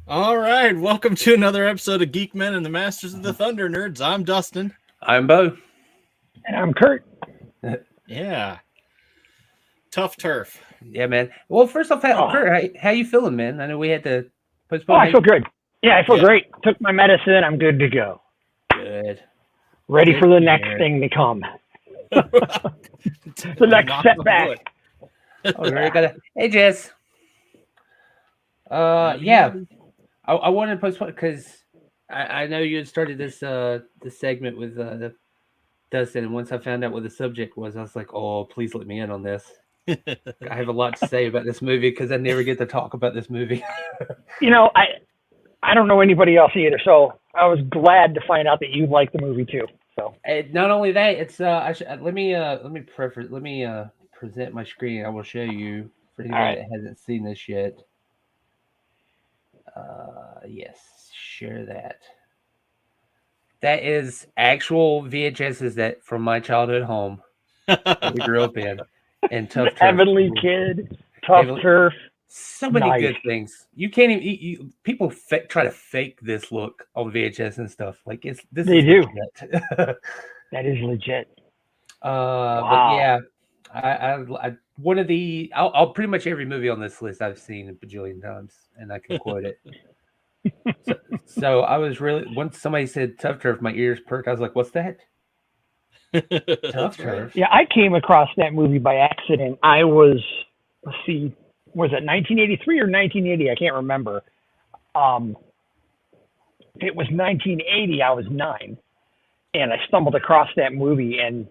All right, welcome to another episode of Geek Men and the Masters of the Thunder Nerds. I'm Dustin. I'm Bo. And I'm Kurt. Yeah, Tuff Turf. Yeah, man. Well, first off, Kurt, how you feeling, man? I know we had to postpone. I feel good. Yeah, I feel great. Took my medicine. I'm good to go. Good. Ready Good for the to next hear. thing to come. The next setback. Hey, Jess. Yeah. I wanted to postpone because I know you had started this segment with Dustin, and once I found out what the subject was, I was like, oh, please let me in on this. I have a lot to say about this movie because I never get to talk about this movie. You know, I don't know anybody else either, so I was glad to find out that you liked the movie too. So And not only that, it's let me present my screen. I will show you for anybody that hasn't seen this yet. Yes, share that. That is actual VHSs that from my childhood home that we grew up in, and Tuff Turf. Heavenly Kid, Tuff Turf. So many good things. You can't even. People try to fake this look on VHS and stuff. Like They do. Legit. That is legit. But yeah, I one of the. I'll pretty much every movie on this list I've seen a bajillion times, and I can quote it. So I was really once somebody said Tuff Turf, my ears perked. I was like, "What's that?" Tuff Turf. Yeah, I came across that movie by accident. I was, let's see, was it 1983 or 1980? I can't remember. If it was 1980, I was 9, and I stumbled across that movie. And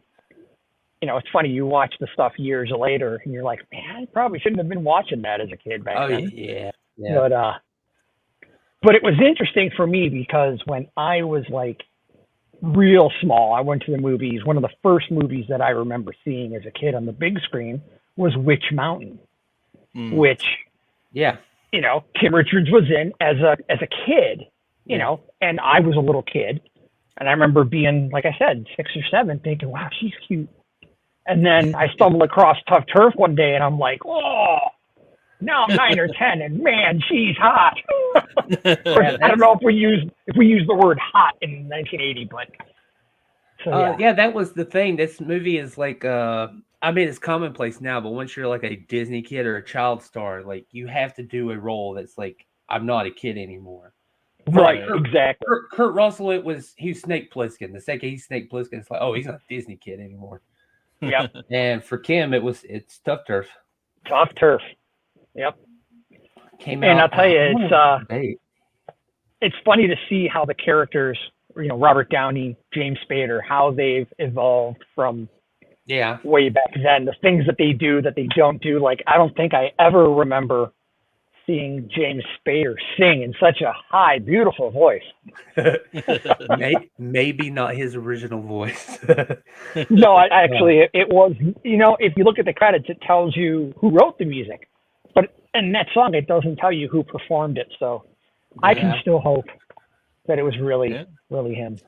you know, it's funny, you watch the stuff years later, and you're like, man, I probably shouldn't have been watching that as a kid back then. Yeah. But it was interesting for me because when I was like real small, I went to the movies. One of the first movies that I remember seeing as a kid on the big screen was Witch Mountain, which, you know, Kim Richards was in as a kid, you know, and I was a little kid. And I remember being, like I said, 6 or 7, thinking, wow, she's cute. And then I stumbled across Tuff Turf one day, and I'm like, oh, now I'm 9 or 10, and man, she's hot. I don't know if we use the word hot in 1980, but so, yeah, that was the thing. This movie is like, I mean, it's commonplace now, but once you're like a Disney kid or a child star, like you have to do a role that's like, I'm not a kid anymore. Right, exactly. Kurt Russell, he was Snake Plissken. The second he's Snake Plissken, it's like, oh, he's not a Disney kid anymore. Yep. And for Kim, it's Tuff Turf. Tuff Turf. Yep. Came out. And I'll tell you, it's funny to see how the characters, you know, Robert Downey, James Spader, how they've evolved from way back then. The things that they do that they don't do. Like, I don't think I ever remember seeing James Spader sing in such a high, beautiful voice. Maybe not his original voice. No, actually, it was, you know, if you look at the credits, it tells you who wrote the music. But in that song, it doesn't tell you who performed it. So I can still hope that it was really him.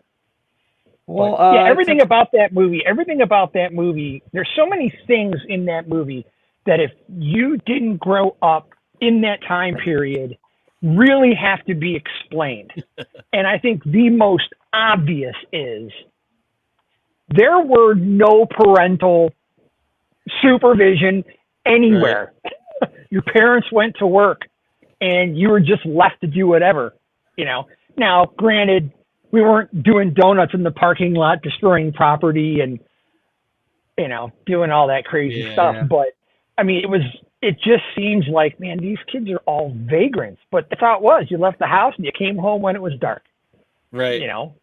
Well, everything about that movie, there's so many things in that movie that if you didn't grow up in that time period, really have to be explained. And I think the most obvious is there were no parental supervision anywhere. Right. Your parents went to work and you were just left to do whatever, you know. Now, granted, we weren't doing donuts in the parking lot, destroying property and, you know, doing all that crazy stuff. But I mean, it just seems like, man, these kids are all vagrants, but that's how it was. You left the house and you came home when it was dark. Right. You know,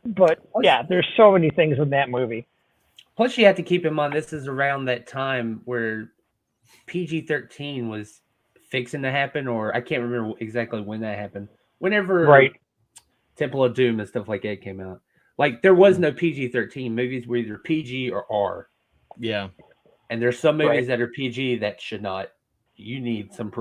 but yeah, there's so many things in that movie. Plus you have to keep in mind, this is around that time where PG-13 was fixing to happen, or I can't remember exactly when that happened. Whenever Temple of Doom and stuff like that came out. Like, there was no PG-13. Movies were either PG or R. Yeah. And there's some movies that are PG that should not. You need some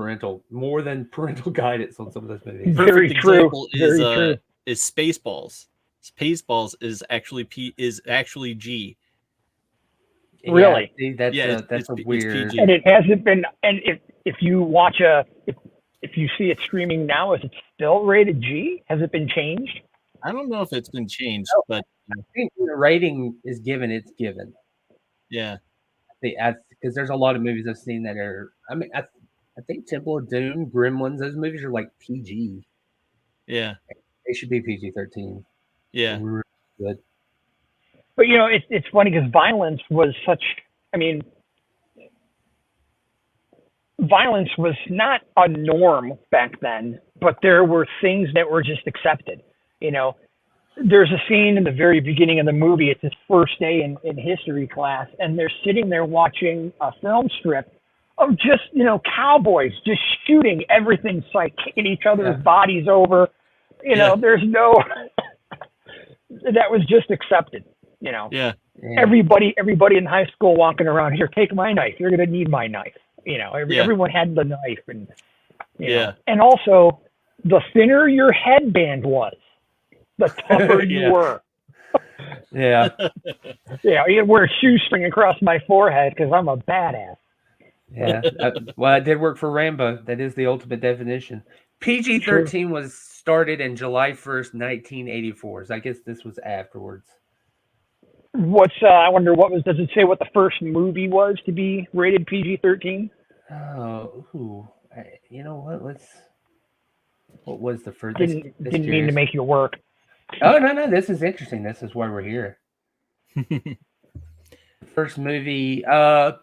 more than parental guidance on some of those movies. Very true. Is Spaceballs. Spaceballs is actually G. Really? That's weird. And it hasn't been. And if you watch if if you see it streaming now, is it still rated G? Has it been changed? I don't know if it's been changed, but I think the rating is given. It's given. yeah. Because there's a lot of movies I've seen that are. I mean, I think Temple of Doom, Gremlins, those movies are like PG. Yeah. They should be PG-13. Yeah. Really good. But it's funny because violence was such. I mean, violence was not a norm back then, but there were things that were just accepted. There's a scene in the very beginning of the movie. It's his first day in history class, and they're sitting there watching a film strip of just, cowboys just shooting everything, like kicking each other's bodies over. There's no, that was just accepted, Yeah. Everybody in high school walking around here, take my knife. You're going to need my knife. Everyone had the knife. And, and also the thinner your headband was, the tougher you were. Yeah. Yeah, you wear a shoestring across my forehead because I'm a badass. Yeah. Well, it did work for Rambo. That is the ultimate definition. PG-13 was started in July 1st, 1984. So I guess this was afterwards. I wonder does it say what the first movie was to be rated PG-13? Oh, you know what? What was the first? Didn't mean to make you work. Oh, no. This is interesting. This is why we're here. First movie,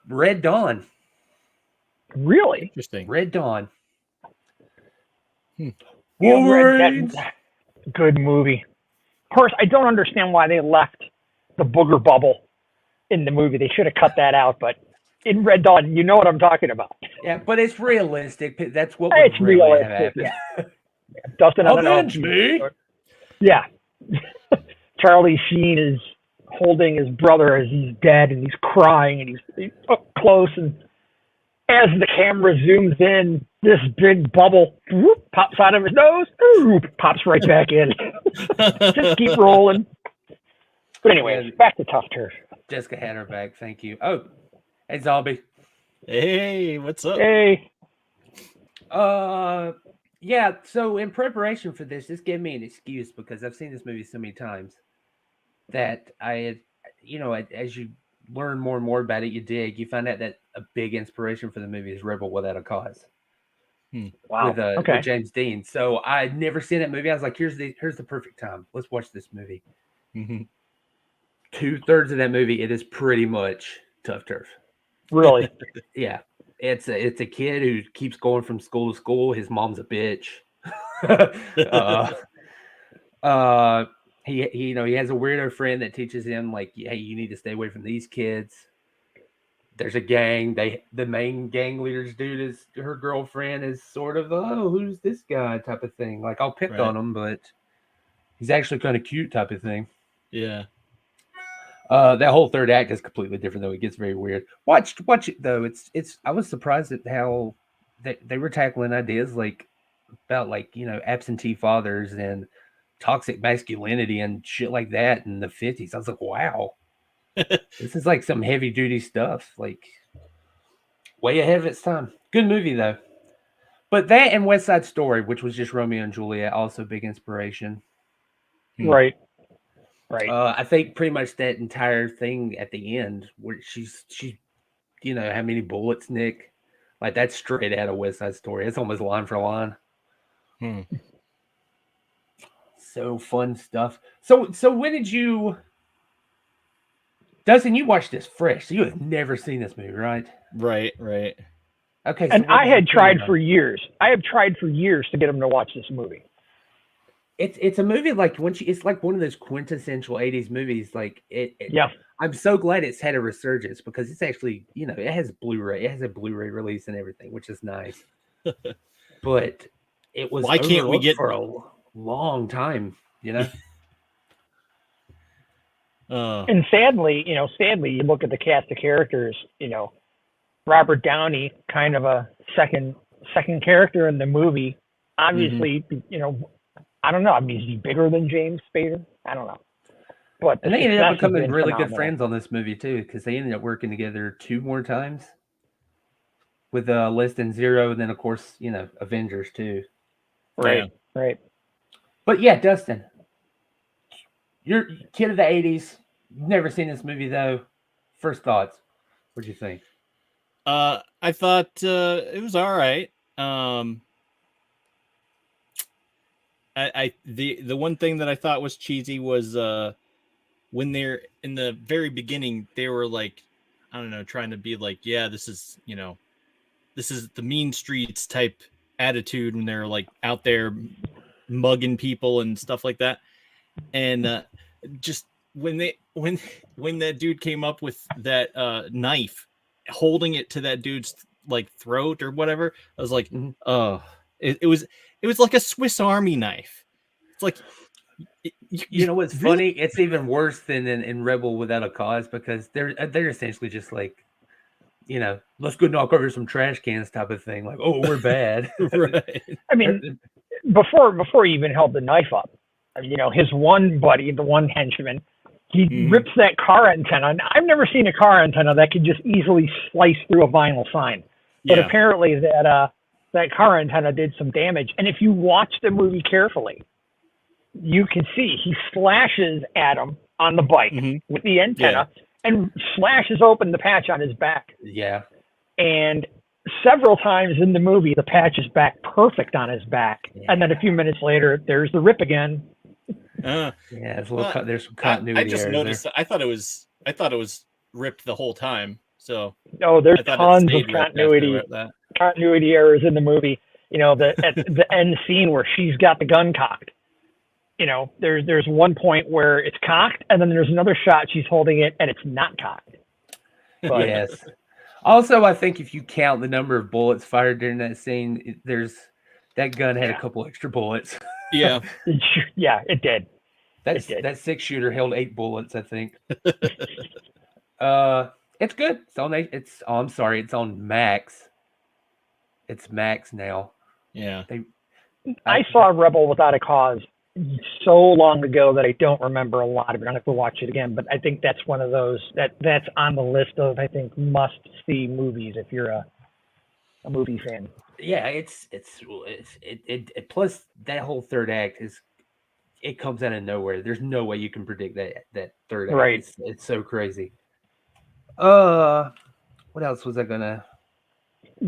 Red Dawn. Really? Interesting. Red Dawn. Wolverines. Good movie. Of course, I don't understand why they left the booger bubble in the movie. They should have cut that out, but in Red Dawn, you know what I'm talking about. Yeah, but it's realistic. That's what it's really realistic. Yeah. Dustin, avenge me. Yeah. Charlie Sheen is holding his brother as he's dead, and he's crying, and he's up close, and as the camera zooms in, this big bubble pops out of his nose, pops right back in. Just keep rolling. But anyway, back to Tuff Turf. Jessica had her back. Thank you. Oh, hey, Zombie. Hey, what's up? Hey. Yeah, so in preparation for this gave me an excuse because I've seen this movie so many times that I had, as you learn more and more about it, you find out that a big inspiration for the movie is Rebel Without a Cause. Wow. With James Dean. So I'd never seen that movie. I was like, here's the perfect time. Let's watch this movie. Mm-hmm. 2/3 of that movie, it is pretty much Tuff Turf. Really? Yeah. It's a kid who keeps going from school to school. His mom's a bitch. He has a weirdo friend that teaches him like, hey, you need to stay away from these kids. There's a gang. The main gang leader's dude is her girlfriend is sort of who's this guy type of thing. Like I'll pick on him, but he's actually kind of cute type of thing. Yeah. That whole third act is completely different though. It gets very weird. Watch it though. It's I was surprised at how they were tackling ideas about absentee fathers and toxic masculinity and shit like that in the 50s. I was like, wow. This is like some heavy duty stuff, like way ahead of its time. Good movie though. But that and West Side Story, which was just Romeo and Juliet, also big inspiration. Right. I think pretty much that entire thing at the end where she's how many bullets, Nick? Like that's straight out of West Side Story. It's almost line for line. So fun stuff. So when did you, Dustin? You watched this fresh, so you have never seen this movie, right? Right. Okay. And I had tried for years. I have tried for years to get him to watch this movie. It's a movie like it's like one of those quintessential 80s movies. Like yeah. I'm so glad it's had a resurgence because it's actually, it has Blu-ray. It has a Blu-ray release and everything, which is nice. But it was why can't we get for a long time, And sadly, you look at the cast of characters, Robert Downey, kind of a second character in the movie. Obviously, I don't know. I mean, is he bigger than James Spader? I don't know. But and they ended up becoming really good friends on this movie too, because they ended up working together 2 more times with less than zero, and then of course Avengers too. Right. But yeah, Dustin, you're a kid of the '80s. You've never seen this movie though. First thoughts? What'd you think? I thought it was all right. The one thing that I thought was cheesy was when they're in the very beginning, they were like, I don't know, trying to be like, yeah, this is the mean streets type attitude when they're like out there mugging people and stuff like that. And just when that dude came up with that knife, holding it to that dude's like throat or whatever, I was like, oh, it was like a Swiss Army knife. It's like, you know what's funny? It's even worse than in Rebel Without a Cause, because they're essentially just like, let's go knock over some trash cans type of thing. Like, oh, we're bad. Right. I mean, before he even held the knife up, his one buddy, the one henchman, he rips that car antenna. And I've never seen a car antenna that could just easily slice through a vinyl sign. But apparently that car antenna did some damage. And if you watch the movie carefully, you can see he slashes at him on the bike with the antenna and slashes open the patch on his back. Yeah. And several times in the movie, the patch is back perfect on his back. Yeah. And then a few minutes later, there's the rip again. There's some continuity. I just noticed that. I thought it was ripped the whole time. So there's tons of continuity errors in the movie. At the end scene where she's got the gun cocked. There's one point where it's cocked, and then there's another shot she's holding it and it's not cocked. But, yes. Also, I think if you count the number of bullets fired during that scene, that gun had a couple extra bullets. Yeah. Yeah, it did. That 6-shooter held 8 bullets, I think. It's good. It's on Max. It's Max now. Yeah. I saw Rebel Without a Cause so long ago that I don't remember a lot of it. I have to watch it again, but I think that's one of those that's on the list of, I think, must-see movies if you're a movie fan. Yeah, it's plus that whole third act it comes out of nowhere. There's no way you can predict that third act. Right. It's so crazy. What else was I gonna?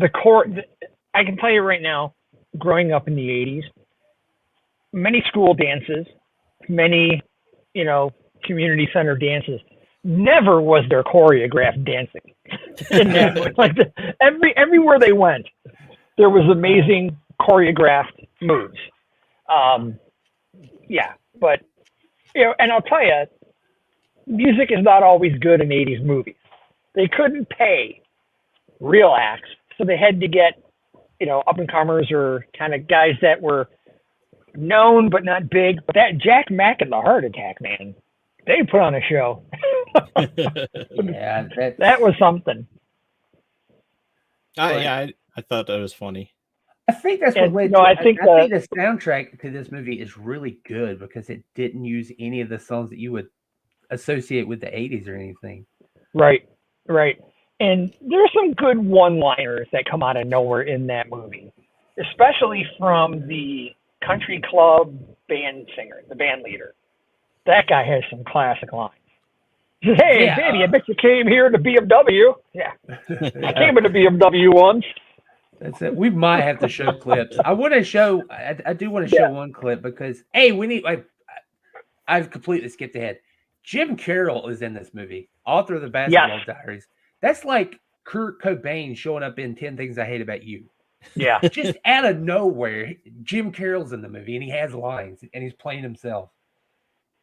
I can tell you right now, growing up in the 80s, many school dances, many, community center dances, never was there choreographed dancing. Everywhere they went, there was amazing choreographed moves. But, and I'll tell you, music is not always good in 80s movies. They couldn't pay real acts, so they had to get, up-and-comers or kind of guys that were known but not big. But that Jack Mack and the Heart Attack, man, they put on a show. Yeah, that was something. I thought that was funny. I think that's what led. I think the soundtrack to this movie is really good because it didn't use any of the songs that you would associate with the 80s or anything. Right. And there's some good one-liners that come out of nowhere in that movie, especially from the country club band singer, the band leader. That guy has some classic lines. He says, hey, baby, I bet you came here in a BMW. Yeah. I came in a BMW once. That's it. We might have to show clips. I want to show, I do want to show one clip because, hey, I've completely skipped ahead. Jim Carroll is in this movie, author of the Basketball Diaries. That's like Kurt Cobain showing up in 10 Things I Hate About You. Yeah. Just out of nowhere, Jim Carroll's in the movie and he has lines and he's playing himself.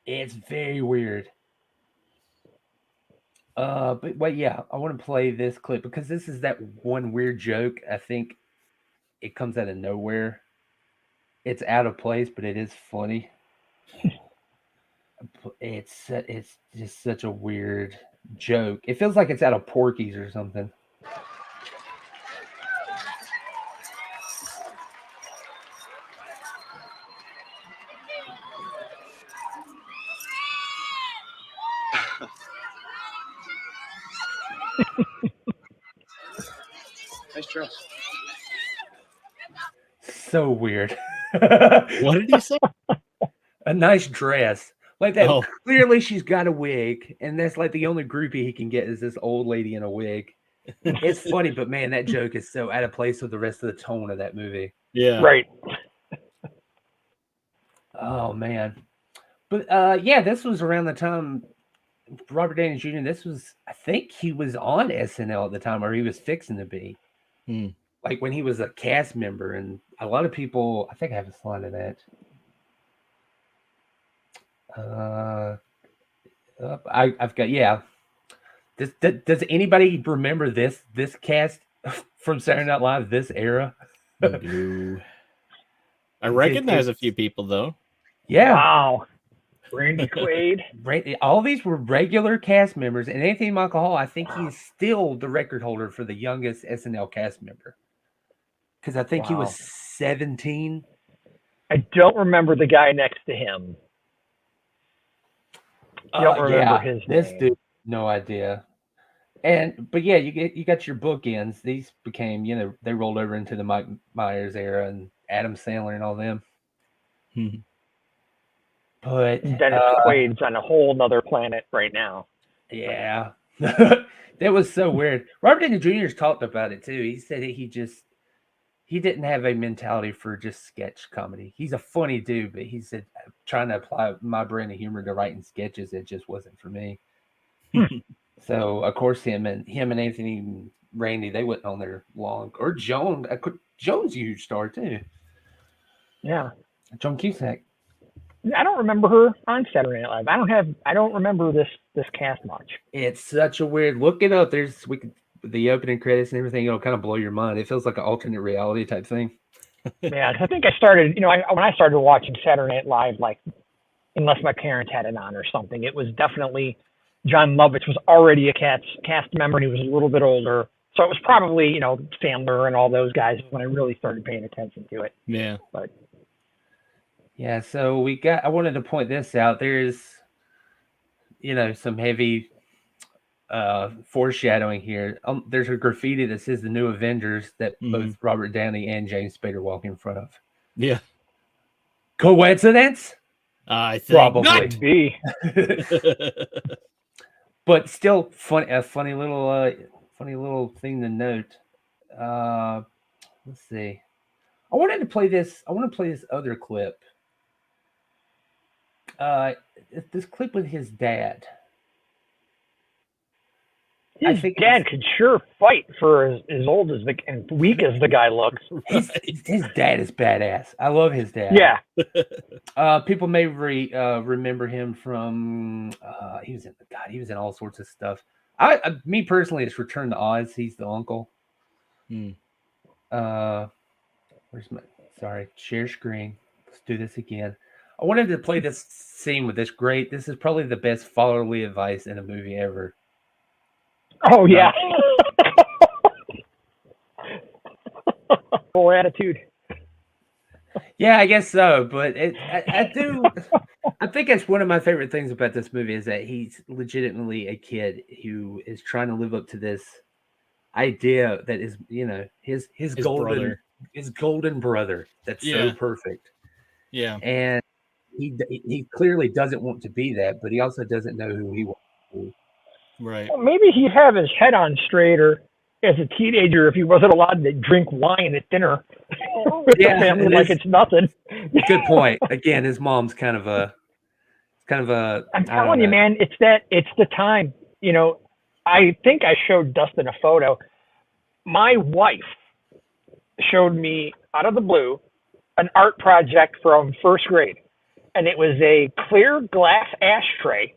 It's very weird. But yeah, I want to play this clip because this is that one weird joke. I think it comes out of nowhere. It's out of place, but it is funny. It's just such a weird joke. It feels like it's out of Porky's or something. Nice So weird. What did he say? A nice dress. Like that. Oh. Clearly she's got a wig, and that's like the only groupie he can get is this old lady in a wig. It's funny, but man, that joke is so out of place with the rest of the tone of that movie. Yeah. Right. Oh man. But yeah, this was around the time Robert Downey Jr. I think he was on SNL at the time, or he was fixing to be. Like when he was a cast member, and a lot of people, I think I have a slide of that. I've got, yeah. Does anybody remember this cast from Saturday Night Live, this era? No. I recognize a few people though. Yeah. Wow. Randy Quaid. All these were regular cast members, and Anthony Michael Hall, I think he's still the record holder for the youngest SNL cast member. Because I think he was 17. I don't remember the guy next to him. I don't remember his name. This dude, no idea. But yeah, you got your bookends. These became, they rolled over into the Mike Myers era and Adam Sandler and all them. But Dennis Quaid's on a whole nother planet right now. Yeah. That was so weird. Robert Downey Jr. talked about it too. He said he didn't have a mentality for just sketch comedy. He's a funny dude, but he said trying to apply my brand of humor to writing sketches, it just wasn't for me. So of course him and Anthony and Randy, they went on there long. Or Jones a huge star too. Yeah. Joan Cusack. I don't remember her on Saturday Night Live. I don't remember this cast much. It's such a weird. Look it up. The opening credits and everything. It'll kind of blow your mind. It feels like an alternate reality type thing. Yeah, I think I started. When I started watching Saturday Night Live, like unless my parents had it on or something, it was definitely John Lovitz was already a cast member, and he was a little bit older. So it was probably Sandler and all those guys when I really started paying attention to it. Yeah, but. Yeah, so I wanted to point this out. There's, some heavy foreshadowing here. There's a graffiti that says the new Avengers that both Robert Downey and James Spader walk in front of. Yeah. Coincidence? I think probably. Might be. But still a funny little thing to note. Let's see. I want to play this other clip. This clip with his dad. His dad could sure fight for as old as and weak as the guy looks. His dad is badass. I love his dad. Yeah. People may remember him from he was in all sorts of stuff. Me personally, it's Return to Oz. He's the uncle. Share screen. Let's do this again. I wanted to play this scene with this great. This is probably the best fatherly advice in a movie ever. Oh yeah. Full attitude. Yeah, I guess so. But I do. I think that's one of my favorite things about this movie is that he's legitimately a kid who is trying to live up to this idea that is, his golden brother. That's so perfect. Yeah. And he clearly doesn't want to be that, but he also doesn't know who he wants to be. Right. Well, maybe he'd have his head on straighter as a teenager if he wasn't allowed to drink wine at dinner with the family like it's nothing. Good point. Again, his mom's kind of a. I'm telling you, man, it's the time. I think I showed Dustin a photo. My wife showed me out of the blue an art project from first grade. And it was a clear glass ashtray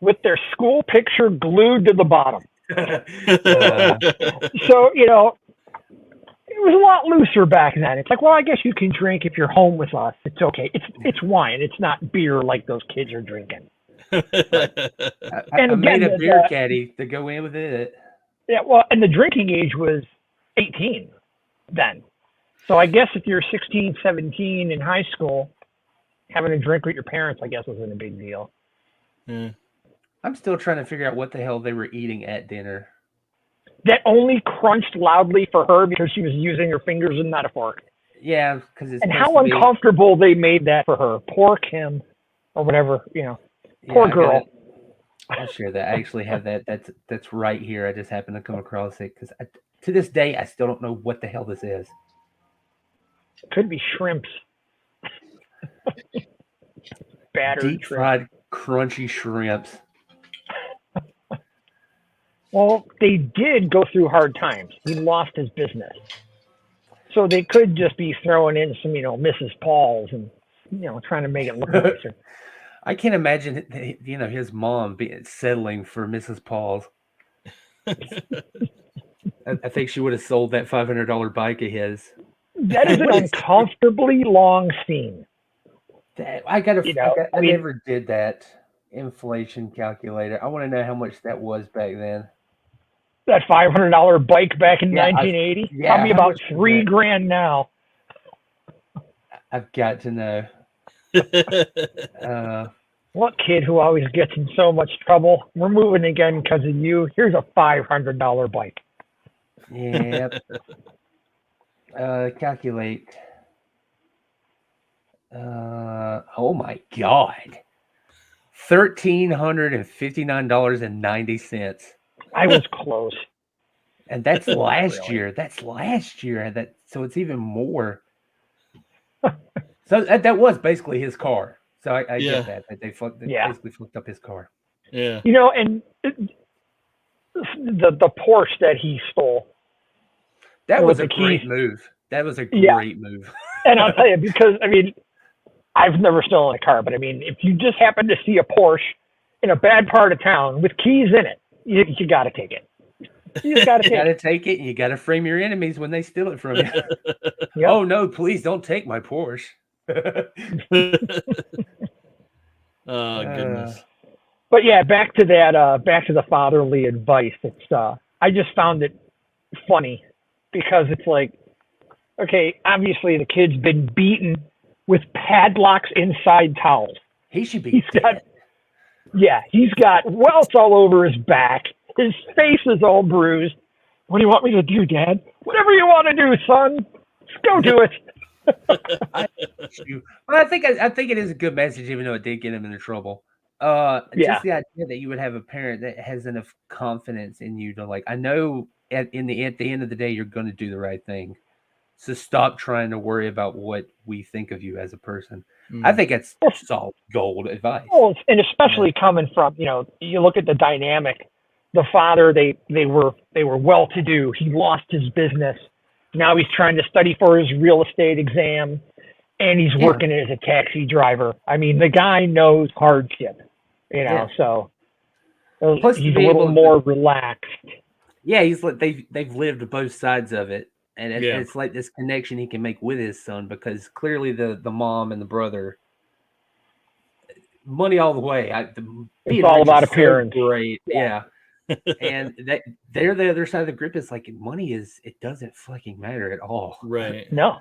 with their school picture glued to the bottom. So, it was a lot looser back then. It's like, well, I guess you can drink if you're home with us. It's okay. It's wine. It's not beer like those kids are drinking. I made a beer caddy to go in with it. Yeah, well, and the drinking age was 18 then. So I guess if you're 16, 17 in high school, having a drink with your parents, I guess, wasn't a big deal. I'm still trying to figure out what the hell they were eating at dinner. that only crunched loudly for her because she was using her fingers and not a fork. Yeah, because it's and how uncomfortable they made that for her. Poor Kim, or whatever, Poor girl. I'll share that. I actually have that. That's right here. I just happened to come across it because to this day I still don't know what the hell this is. Could be shrimps. Battered deep fried, crunchy shrimps. Well, they did go through hard times. He lost his business. So they could just be throwing in some, Mrs. Paul's and, trying to make it look nicer. I can't imagine, his mom settling for Mrs. Paul's. I think she would have sold that $500 bike of his. That is an uncomfortably long scene. I never did that inflation calculator. I want to know how much that was back then. That $500 bike back in 1980? Probably about $3,000 now. I've got to know. What kid who always gets in so much trouble? We're moving again because of you. Here's a $500 bike. Yep. Calculate. Oh my God. $1,359.90. I was close. And that's last year. That's last year. So it's even more. So that was basically his car. So I get that. They basically flipped up his car. Yeah. And the Porsche that he stole. That was a great move. That was a great move. And I'll tell you, because, I've never stolen a car, but if you just happen to see a Porsche in a bad part of town with keys in it, you got to take it. You just got to take it. And you got to frame your enemies when they steal it from you. Yep. Oh no! Please don't take my Porsche. Oh goodness. But yeah, back to that. Back to the fatherly advice. It's I just found it funny because it's like, okay, obviously the kid's been beaten with padlocks inside towels. He should be. He's got welts all over his back. His face is all bruised. What do you want me to do, Dad? Whatever you want to do, son. Just go do it. I think it is a good message, even though it did get him into trouble. Just the idea that you would have a parent that has enough confidence in you to I know at the end of the day you're going to do the right thing. So stop trying to worry about what we think of you as a person. I think it's solid gold advice. Well, and especially coming from, you look at the dynamic. The father, they were well-to-do. He lost his business. Now he's trying to study for his real estate exam, and he's working as a taxi driver. The guy knows hardship, so plus he's a little more relaxed. Yeah, he's they've lived both sides of it. And it's like this connection he can make with his son because clearly the mom and the brother, money all the way. It's all about appearance. So great, yeah. And they're the other side of the group. It's like money it doesn't fucking matter at all. Right. No.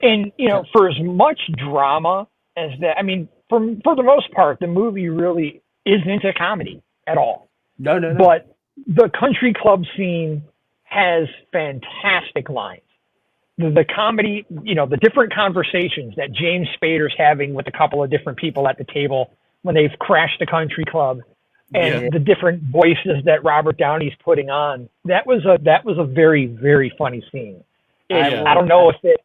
And for as much drama as that, for the most part, the movie really isn't into comedy at all. No. But the country club scene has fantastic lines. The comedy, the different conversations that James Spader's having with a couple of different people at the table when they've crashed the country club, and the different voices that Robert Downey's putting on. That was a very, very funny scene. I don't know if it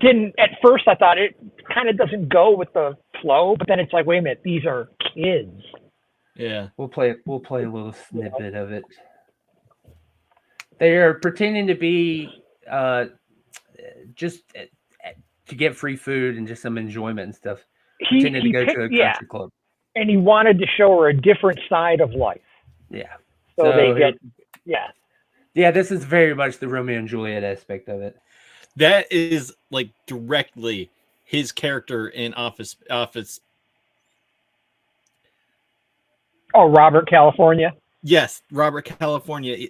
didn't at first. I thought it kind of doesn't go with the flow, but then it's like, wait a minute, these are kids. Yeah, we'll play a little snippet of it. They are pretending to be just to get free food and just some enjoyment and stuff. Pretending to go to a country club. And he wanted to show her a different side of life. Yeah. So they get, Yeah, this is very much the Romeo and Juliet aspect of it. That is directly his character in Office. Oh, Robert California? Yes, Robert California.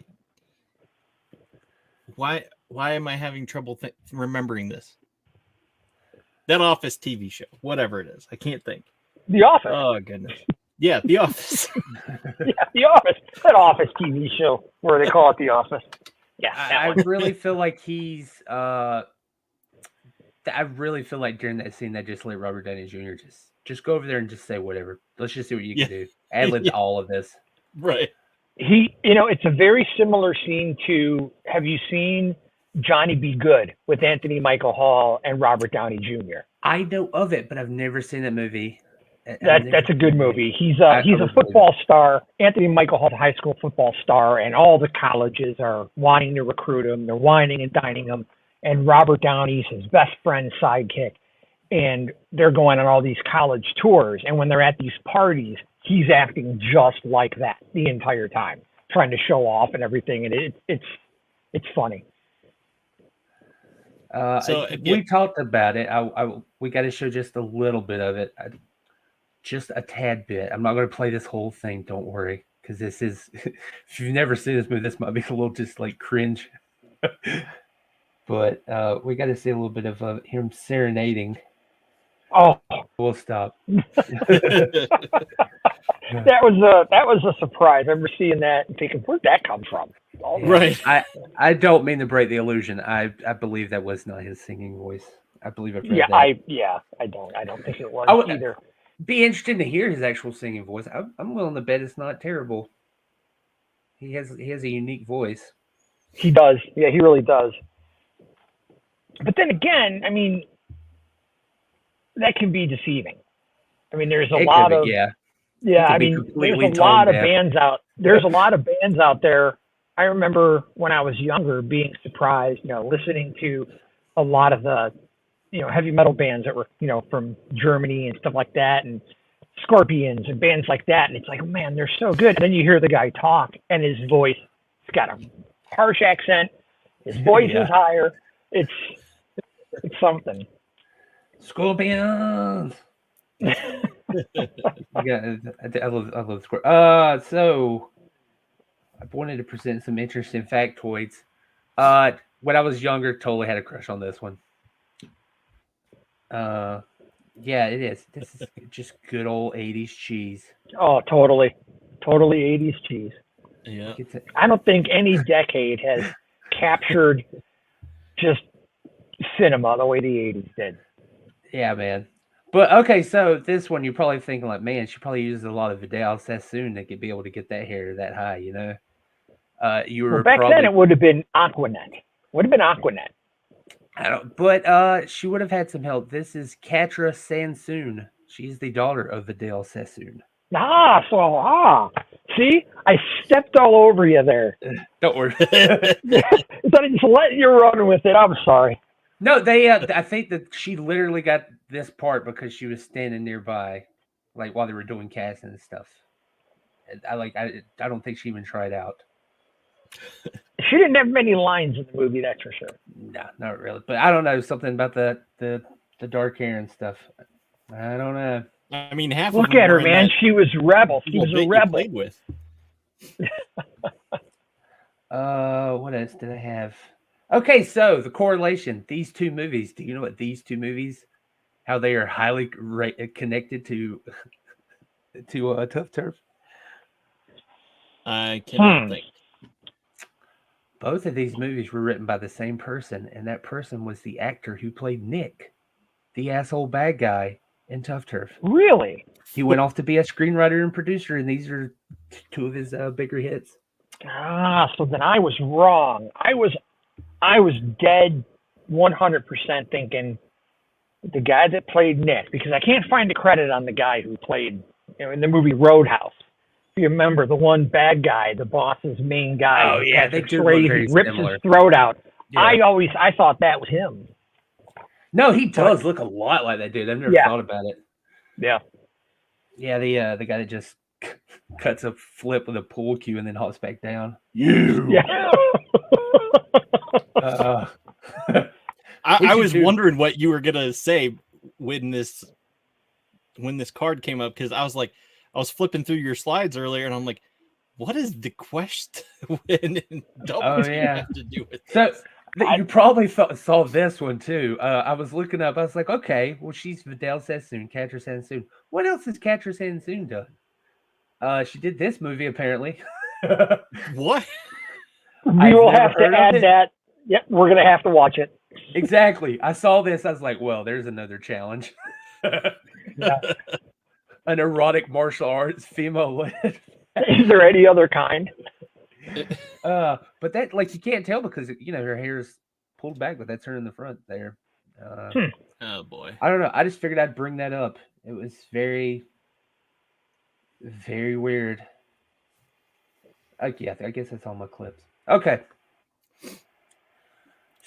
Why am I having trouble remembering this? That Office TV show, whatever it is. I can't think. The Office. Oh, goodness. Yeah, The Office. Yeah, The Office. That Office TV show where they call it The Office. Yeah, I really feel like he's. I really feel like during that scene, they just let Robert Downey Jr. just go over there and just say whatever. Let's just see what you can do. Ad-lib all of this. Right. It's a very similar scene to. Have you seen Johnny Be Good with Anthony Michael Hall and Robert Downey Jr.? I know of it, but I've never seen that movie. That's a good movie. He's a football star. Anthony Michael Hall's a high school football star, and all the colleges are wanting to recruit him. They're whining and dining him. And Robert Downey's his best friend's sidekick. And they're going on all these college tours. And when they're at these parties, he's acting just like that the entire time, trying to show off and everything. And it's funny. We talked about it. We got to show just a little bit of it, just a tad bit. I'm not going to play this whole thing. Don't worry, because this is if you've never seen this movie, this might be a little just like cringe. But we got to see a little bit of him serenading. Oh, we'll stop. That was a surprise. I remember seeing that and thinking, where'd that come from? Right. I don't mean to break the illusion. I believe that was not his singing voice. I believe I've read that. I don't think it was either. Be interesting to hear his actual singing voice. I'm willing to bet it's not terrible. He has a unique voice. He does. Yeah, he really does. But then again, I mean, that can be deceiving. I mean, there's a lot of bands out. There's a lot of bands out there. I remember when I was younger being surprised, listening to a lot of the, heavy metal bands that were, from Germany and stuff like that, and Scorpions and bands like that. And it's like, man, they're so good. And then you hear the guy talk, and his voice, it's got a harsh accent. His voice is higher. It's something. Scorpions. I love Scorpions. So I wanted to present some interesting factoids. When I was younger, totally had a crush on this one. Yeah, it is. This is just good old 80s cheese. Oh, totally 80s cheese. Yeah. I don't think any decade has captured just cinema the way the 80s did. Yeah, man. But okay, so this one you're probably thinking like, man, she probably uses a lot of Vidal Sassoon to be able to get that hair that high, Back then it would have been Aquanet. But she would have had some help. This is Catra Sansoon. She's the daughter of Vidal Sassoon. See, I stepped all over you there. Don't worry. So I just let you run with it. I'm sorry. No, they. I think that she literally got this part because she was standing nearby, like while they were doing casting and stuff. I don't think she even tried out. She didn't have many lines in the movie, that's for sure. No, not really. But I don't know, something about the dark hair and stuff. I don't know. I mean, half. Look at her, man. She was rebel. She was a rebel. Played with. What else did I have? Okay, so the correlation. These two movies. Do you know what these two movies? How they are highly connected to Tuff Turf? I cannot think. Both of these movies were written by the same person, and that person was the actor who played Nick, the asshole bad guy in Tuff Turf. Really? He went off to be a screenwriter and producer, and these are two of his bigger hits. So then I was wrong. I was dead 100% thinking the guy that played Nick, because I can't find the credit on the guy who played in the movie Roadhouse. If you remember, the one bad guy, the boss's main guy. Oh yeah, they do look very rips similar. His throat out. Yeah. I thought that was him. No, he does look a lot like that dude. I've never thought about it. Yeah. Yeah, the guy that just cuts a flip with a pool cue and then hops back down. Yeah. I was wondering what you were gonna say when this card came up, because I was flipping through your slides earlier, and I'm like, what is the question and have to do with this? You probably saw this one too. I was looking up. I was like, okay, well, she's Vidal Sassoon, Catra Sansoon. What else has Catra Sansoon done? She did this movie apparently. What? We will have to add that. Yep, we're gonna have to watch it. Exactly. I saw this. I was like, well, there's another challenge. Yeah. An erotic martial arts female led. Is there any other kind? But that, like, you can't tell because her hair is pulled back, but that's her in the front there. Oh boy. I don't know. I just figured I'd bring that up. It was very, very weird. I guess that's all my clips. Okay.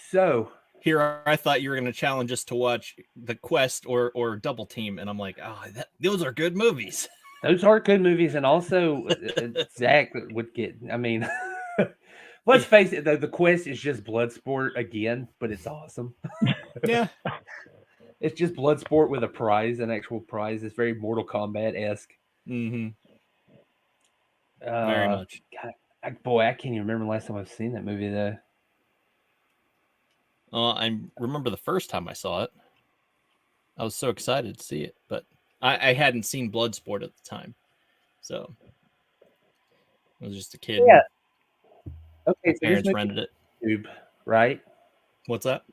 So here, I thought you were going to challenge us to watch The Quest or Double Team, and I'm like, oh, those are good movies. Those are good movies, and also Zach would get. I mean, let's face it, though, The Quest is just Bloodsport again, but it's awesome. Yeah, it's just Bloodsport with a prize, an actual prize. It's very Mortal Kombat-esque. Mm-hmm. Very much. God, I can't even remember the last time I've seen that movie though. I remember the first time I saw it. I was so excited to see it, but I hadn't seen Bloodsport at the time, so I was just a kid. Yeah. Okay, my parents rented it. YouTube, right? What's that?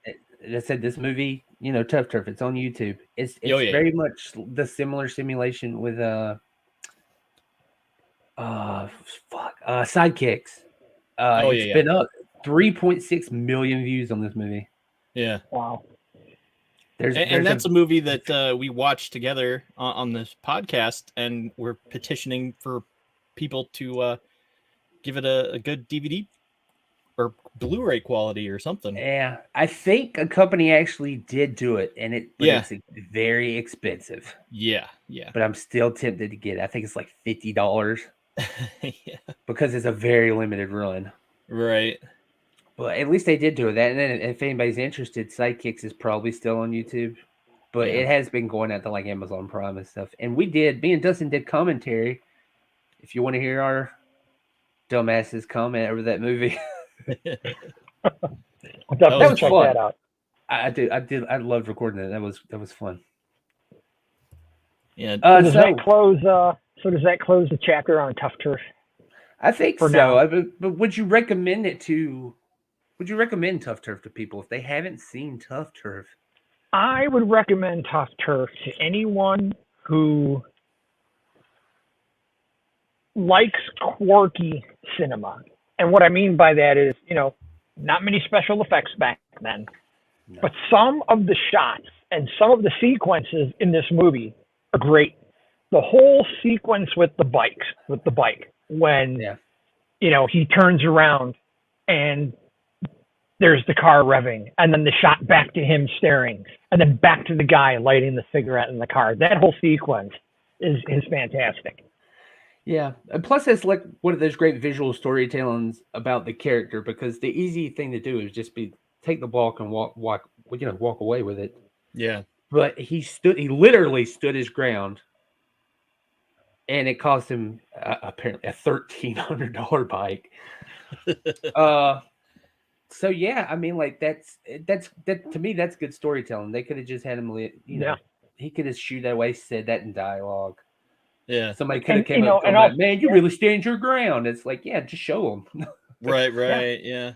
I said this movie, Tuff Turf. It's on YouTube. It's very much the similar simulation with Sidekicks. It's been up 3.6 million views on this movie. Yeah. Wow. And that's a movie that we watched together on this podcast, and we're petitioning for people to give it a good DVD or Blu-ray quality or something. Yeah, I think a company actually did do it, and it's very expensive. Yeah. But I'm still tempted to get it. I think it's like $50. Yeah. Because it's a very limited run. Right. But at least they did do it. That, and then if anybody's interested, Sidekicks is probably still on YouTube. But it has been going out to like Amazon Prime and stuff. And me and Dustin did commentary. If you want to hear our dumbasses comment over that movie. I'll definitely check that out. I did. I loved recording it. That was fun. Yeah. Does that close the chapter on Tuff Turf? I think so. Now. But would you recommend it to? Would you recommend Tuff Turf to people if they haven't seen Tuff Turf? I would recommend Tuff Turf to anyone who likes quirky cinema. And what I mean by that is, not many special effects back then, but some of the shots and some of the sequences in this movie are great. The whole sequence with the bike, when, he turns around and there's the car revving, and then the shot back to him staring, and then back to the guy lighting the cigarette in the car. That whole sequence is fantastic. Yeah, and plus it's like one of those great visual storytellings about the character, because the easy thing to do is just take the walk and walk away with it. Yeah, but he literally stood his ground, and it cost him apparently a $1,300 bike. So yeah, I mean, like that's to me that's good storytelling. They could have just had him, he could have shooed that way, said that in dialogue. Yeah, somebody could have came up and like, man, you really stand your ground. It's like, yeah, just show them. right, yeah.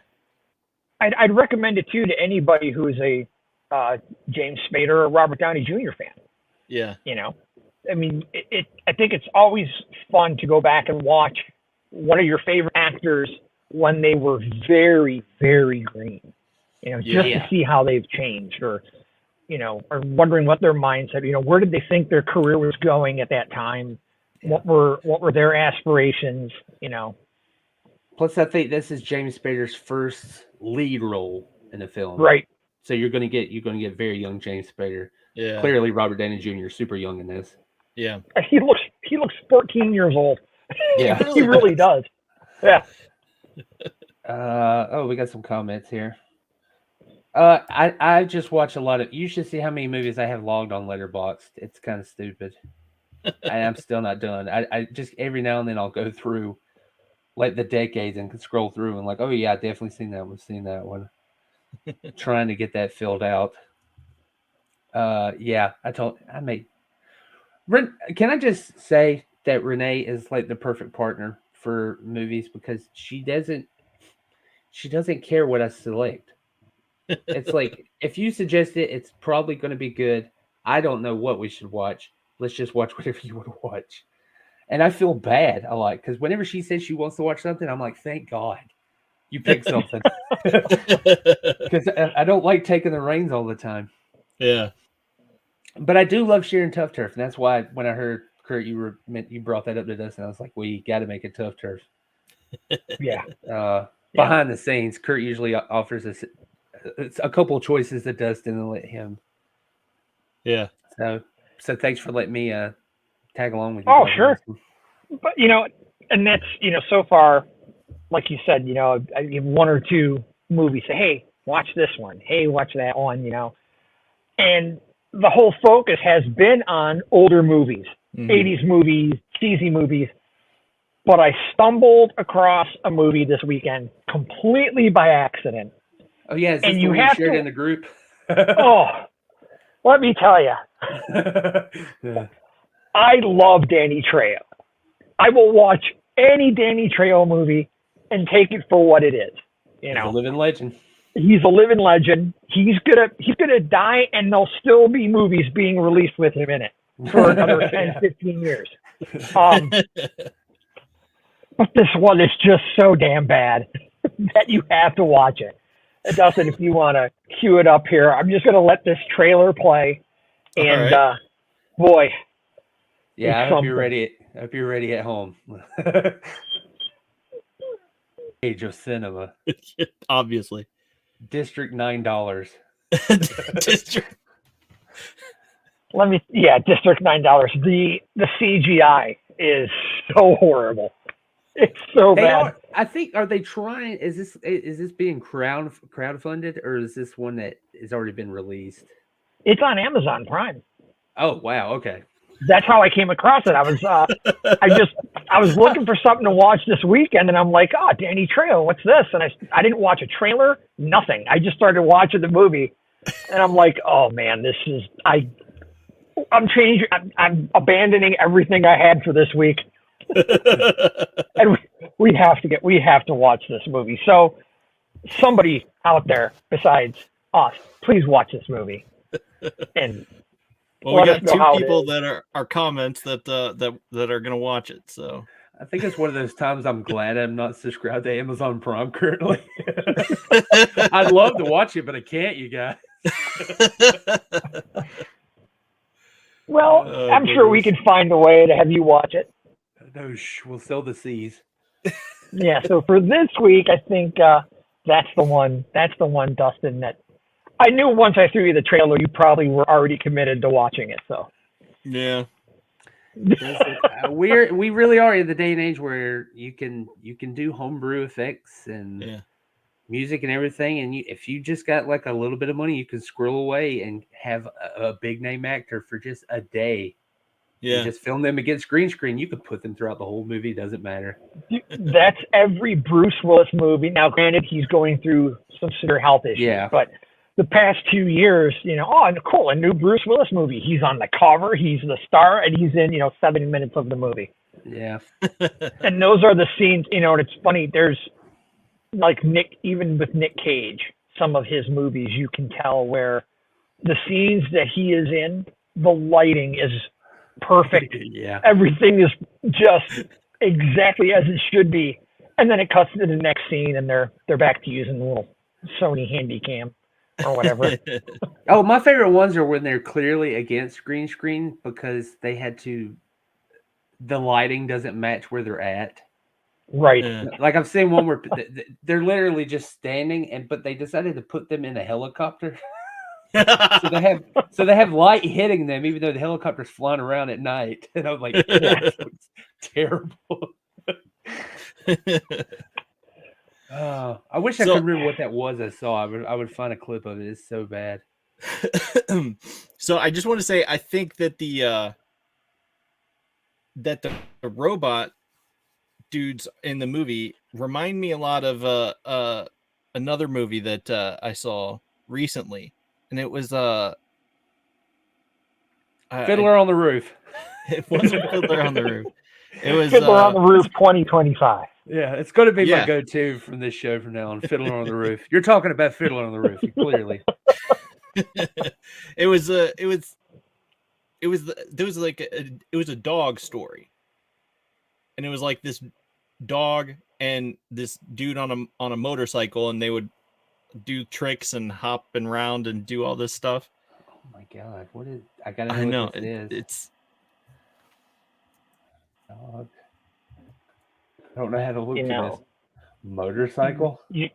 I'd recommend it too to anybody who is a James Spader or Robert Downey Jr. fan. Yeah, I mean, I think it's always fun to go back and watch one of your favorite actors when they were very, very green. To see how they've changed, or wondering what their mindset. Where did they think their career was going at that time? What were their aspirations? Plus, I think this is James Spader's first lead role in a film, right? So you're going to get very young James Spader. Yeah, clearly Robert Downey Jr. is super young in this. Yeah, he looks 14 years old. Yeah, he really does. Yeah. We got some comments here. I just watch a lot of. You should see how many movies I have logged on Letterboxd. It's kind of stupid. I'm still not done. I just every now and then I'll go through like the decades and scroll through and like, oh yeah, I definitely seen that one. Trying to get that filled out. Can I just say that Renee is like the perfect partner for movies because she doesn't care what I select. It's like if you suggest it, it's probably going to be good. I don't know what we should watch. Let's just watch whatever you want to watch. And I feel bad a lot because whenever she says she wants to watch something, I'm like, thank God you picked something. Because I don't like taking the reins all the time. Yeah. But I do love sharing Tuff Turf. And that's why when I heard, Kurt, you brought that up to us, and I was like, we got to make a Tuff Turf. Yeah. Behind the scenes, Kurt usually offers us a couple of choices that Dustin and let him. Yeah. So thanks for letting me tag along with you. Oh, sure. But, and that's, so far, like you said, I give one or two movies, say, hey, watch this one. Hey, watch that one, And the whole focus has been on older movies, 80s movies, cheesy movies. But I stumbled across a movie this weekend completely by accident. Oh, yeah. Is this you have shared in the group? Oh, let me tell you. Yeah. I love Danny Trejo. I will watch any Danny Trejo movie and take it for what it is. He's a living legend. He's a living legend. He's gonna die, and there'll still be movies being released with him in it for another 10, 15 years. But this one is just so damn bad that you have to watch it. Dustin, if you want to cue it up here, I'm just going to let this trailer play. And, right. Boy. Yeah, I hope you're ready. I hope you're ready at home. Age of cinema. Obviously. District $9. District. District $9. The CGI is so horrible. It's so bad. I think. Are they trying? Is this being crowdfunded, or is this one that has already been released? It's on Amazon Prime. Oh wow! Okay. That's how I came across it. I was I was looking for something to watch this weekend, and I'm like, Danny Trejo, what's this? And I didn't watch a trailer, nothing. I just started watching the movie, and I'm like, oh man, this is I'm changing. I'm abandoning everything I had for this week. And we have to watch this movie. So somebody out there besides us, please watch this movie. And well, we got two people that are comments that are going to watch it. So I think it's one of those times I'm glad I'm not subscribed to Amazon Prime currently. I'd love to watch it, but I can't, you guys. Well, I'm sure we can find a way to have you watch it. No, we'll sell the seas. Yeah, so for this week, I think that's the one, Dustin, that I knew once I threw you the trailer, you probably were already committed to watching it. So yeah, we really are in the day and age where you can do homebrew effects and music and everything, and if you just got like a little bit of money, you can squirrel away and have a big name actor for just a day. Yeah, just film them against green screen. You could put them throughout the whole movie. Doesn't matter. That's every Bruce Willis movie. Now, granted, he's going through some severe health issues. Yeah. But the past 2 years, cool, a new Bruce Willis movie. He's on the cover. He's the star, and he's in, 7 minutes of the movie. Yeah. And those are the scenes, and it's funny. There's like even with Nick Cage, some of his movies, you can tell where the scenes that he is in, the lighting is perfect. Yeah. Everything is just exactly as it should be. And then it cuts to the next scene and they're back to using the little Sony Handycam or whatever. Oh, my favorite ones are when they're clearly against green screen because they had to, the lighting doesn't match where they're at. Right. Like I've seen one where they're literally just standing but they decided to put them in a helicopter. so they have light hitting them, even though the helicopter's flying around at night. And I'm like, that's terrible. I wish I could remember what that was. I saw. I would find a clip of it. It's so bad. So I just want to say, I think that the robot dudes in the movie remind me a lot of another movie that I saw recently. And it was Fiddler on the Roof. It wasn't Fiddler on the Roof. It was Fiddler on the Roof 2025. Yeah, it's going to be Yeah. my go-to from this show from now on. Fiddler on the Roof. You're talking about Fiddler on the Roof, clearly. it was a dog story, and it was like this dog and this dude on a motorcycle, and they would do tricks and hop and round and do all this stuff. Oh my god, what is? I gotta know what this is. It's dog. I don't know how to look You for know, this. Motorcycle. you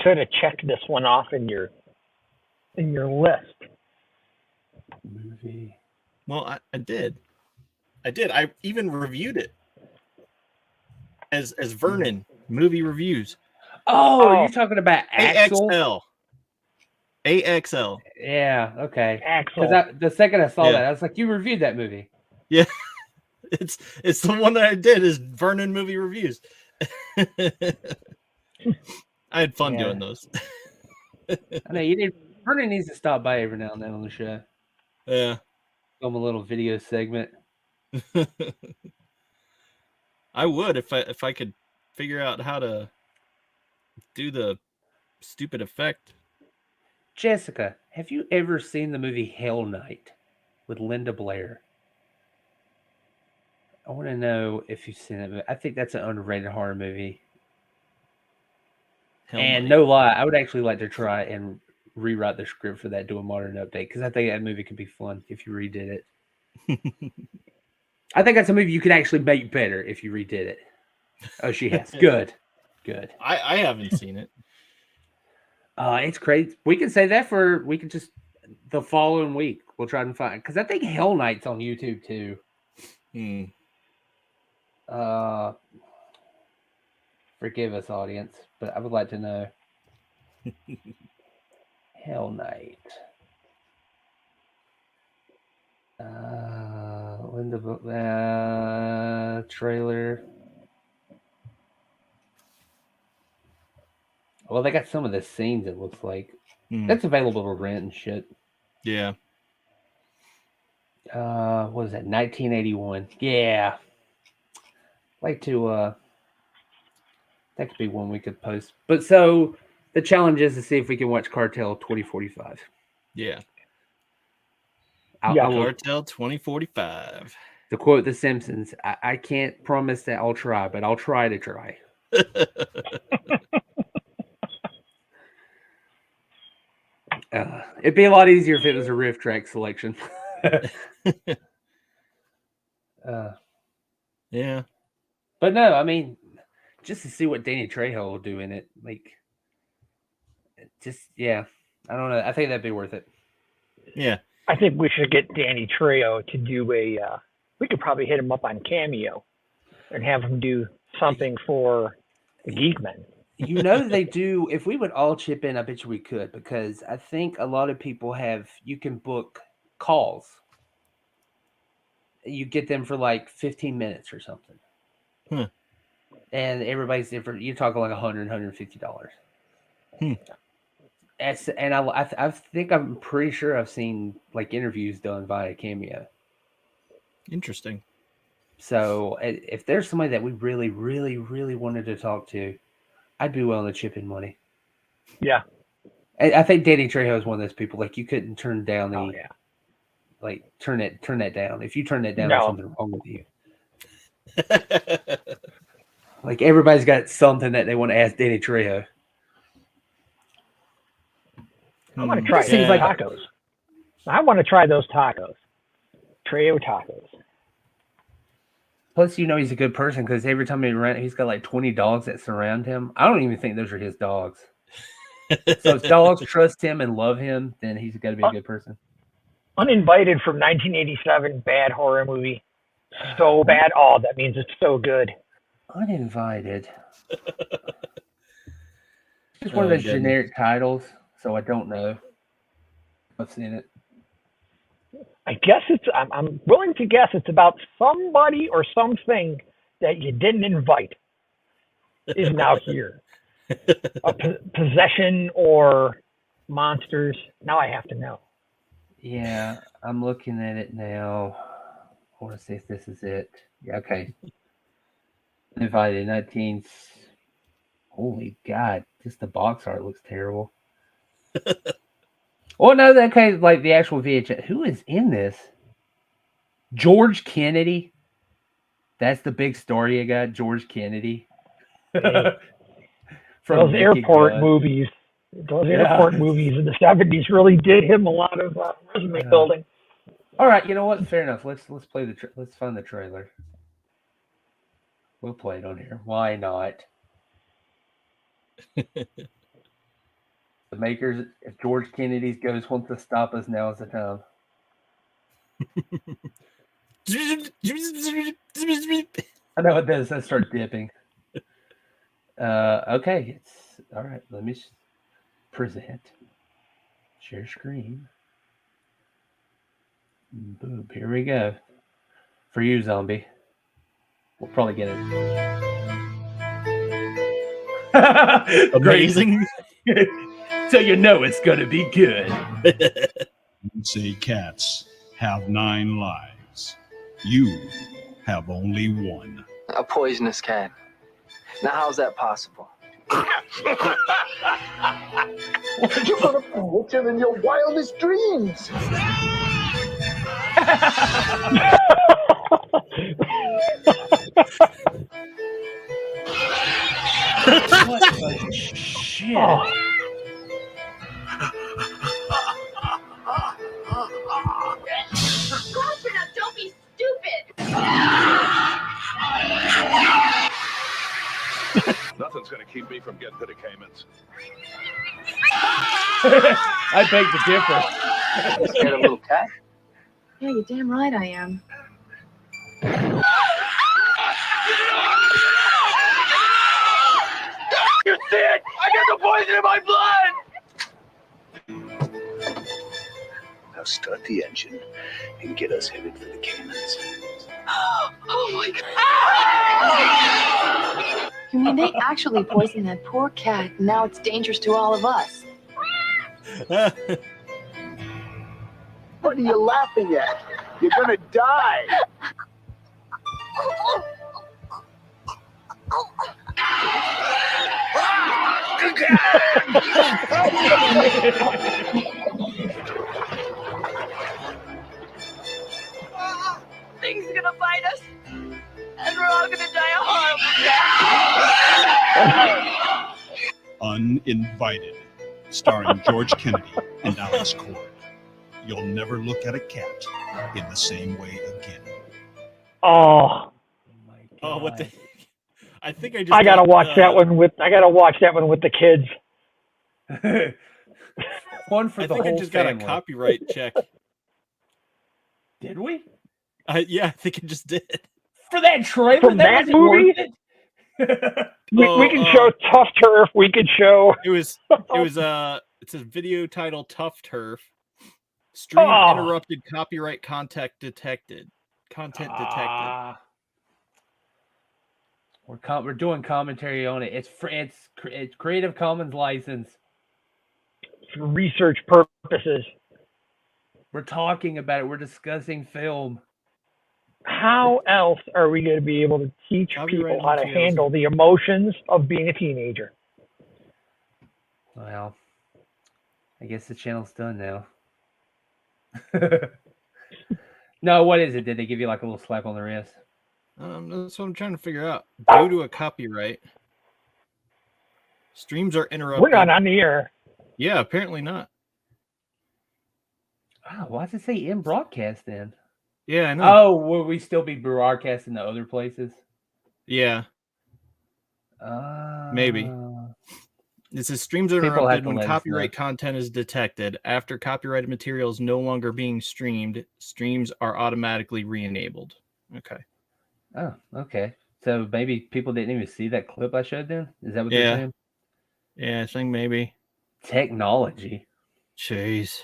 could have checked this one off in your list. Movie. well, I did. I even reviewed it as Vernon movie reviews. Oh, you're talking about Axel? AXL. Yeah, okay. Axel. Because the second I saw that, I was like, you reviewed that movie. Yeah. It's the one that I did is Vernon movie reviews. I had fun doing those. I know you did. Vernon needs to stop by every now and then on the show. Yeah. Film a little video segment. I would if I could figure out how to do the stupid effect. Jessica, have you ever seen the movie Hell Night with Linda Blair? I want to know if you've seen it. I think that's an underrated horror movie. No lie, I would actually like to try and rewrite the script for that, do a modern update, because I think that movie could be fun if you redid it. I think that's a movie you could actually make better if you redid it. Oh, she has. Good. I haven't seen it. It's crazy. We can say that we can just the following week. We'll try and find, because I think Hell Night's on YouTube too. Forgive us, audience, but I would like to know. Hell Night. Linda trailer. Well, they got some of the scenes, it looks like. That's available to rent and shit. Yeah. What is that? 1981. Yeah. Like to that could be one we could post. But so the challenge is to see if we can watch Cartel 2045. Yeah. Yeah. Cartel 2045. To quote The Simpsons, I can't promise that I'll try, but I'll try to try. It'd be a lot easier if it was a riff track selection. Yeah. But no, I mean, just to see what Danny Trejo will do in it, like, I don't know. I think that'd be worth it. Yeah. I think we should get Danny Trejo to do we could probably hit him up on Cameo and have him do something for the Geek Men. You know they do. If we would all chip in, I bet you we could, because I think a lot of people you can book calls. You get them for like 15 minutes or something. And everybody's different. You're talking like $100, $150. And I think I'm pretty sure I've seen like interviews done via Cameo. Interesting. So if there's somebody that we really, really, really wanted to talk to, I'd be willing to chip in money. Yeah. I think Danny Trejo is one of those people, like, you couldn't turn down like turn that down. If you turn that down, there's something wrong with you. Like, everybody's got something that they want to ask Danny Trejo. I want to try tacos. I want to try those tacos. Trejo tacos. Plus, he's a good person, because every time he's got like 20 dogs that surround him. I don't even think those are his dogs. So if dogs trust him and love him, then he's got to be a good person. Uninvited from 1987, bad horror movie. So bad. Oh, that means it's so good. Uninvited. Just one of those generic titles, so I don't know. I've seen it. I guess I'm willing to guess it's about somebody or something that you didn't invite is now here. Possession or monsters. Now I have to know. Yeah, I'm looking at it now. I want to see if this is it. Yeah, okay. Invited 19. Holy God, just the box art looks terrible. Oh no, that kind of like the actual VHS. Who is in this? George Kennedy. That's the big story you got, George Kennedy. Those From airport movies. Those airport movies in the 70s really did him a lot of resume building. All right, you know what? Fair enough. Let's play let's find the trailer. We'll play it on here. Why not? The makers, if George Kennedy's ghost wants to stop us, now is the time. I know it does. I start dipping. Okay, it's all right. Let me present. Share screen. Boom. Here we go. For you, zombie. We'll probably get it. Amazing. So you know it's gonna be good. Say cats have 9 lives. You have only 1. A poisonous cat. Now, how's that possible? You're gonna predict him in your wildest dreams. What the shit? Oh. Don't be stupid. Nothing's gonna keep me from getting to the Caymans. I beg to differ. Scared a little cat? Yeah, you're damn right I am. You see it? I got the poison in my blood! Now start the engine and get us headed for the Caymans. Oh my God. You mean they actually poisoned that poor cat, and now it's dangerous to all of us? What are you laughing at? You're gonna die. Things are gonna bite us, and we're all gonna die a horrible death. Uninvited, starring George Kennedy and Alex Cord. You'll never look at a cat in the same way again. Oh. Oh, what the heck? I think I gotta watch that one with the kids. One for I the think whole I just family. got a copyright check. Did we? Yeah, I think it just did. For that trailer? From that movie? We can show Tuff Turf. We could show. It says video title Tuff Turf. Stream interrupted, copyright content detected. We're doing commentary on it. It's Creative Commons license. For research purposes. We're talking about it. We're discussing film. How else are we going to be able to teach people how to handle the emotions of being a teenager? Well, I guess the channel's done now. No, what is it? Did they give you like a little slap on the wrist? That's what I'm trying to figure out. Due to a copyright, streams are interrupted. We're not on the air. Yeah, apparently not. Oh, why does it say in broadcast then? Yeah, I know. Oh, will we still be broadcasting to other places? Yeah. Maybe. It says streams are interrupted when copyright content is detected. After copyrighted material is no longer being streamed, streams are automatically re-enabled. Okay. Oh, okay. So maybe people didn't even see that clip I showed them? Is that what they're saying? Yeah, I think maybe. Technology. Jeez.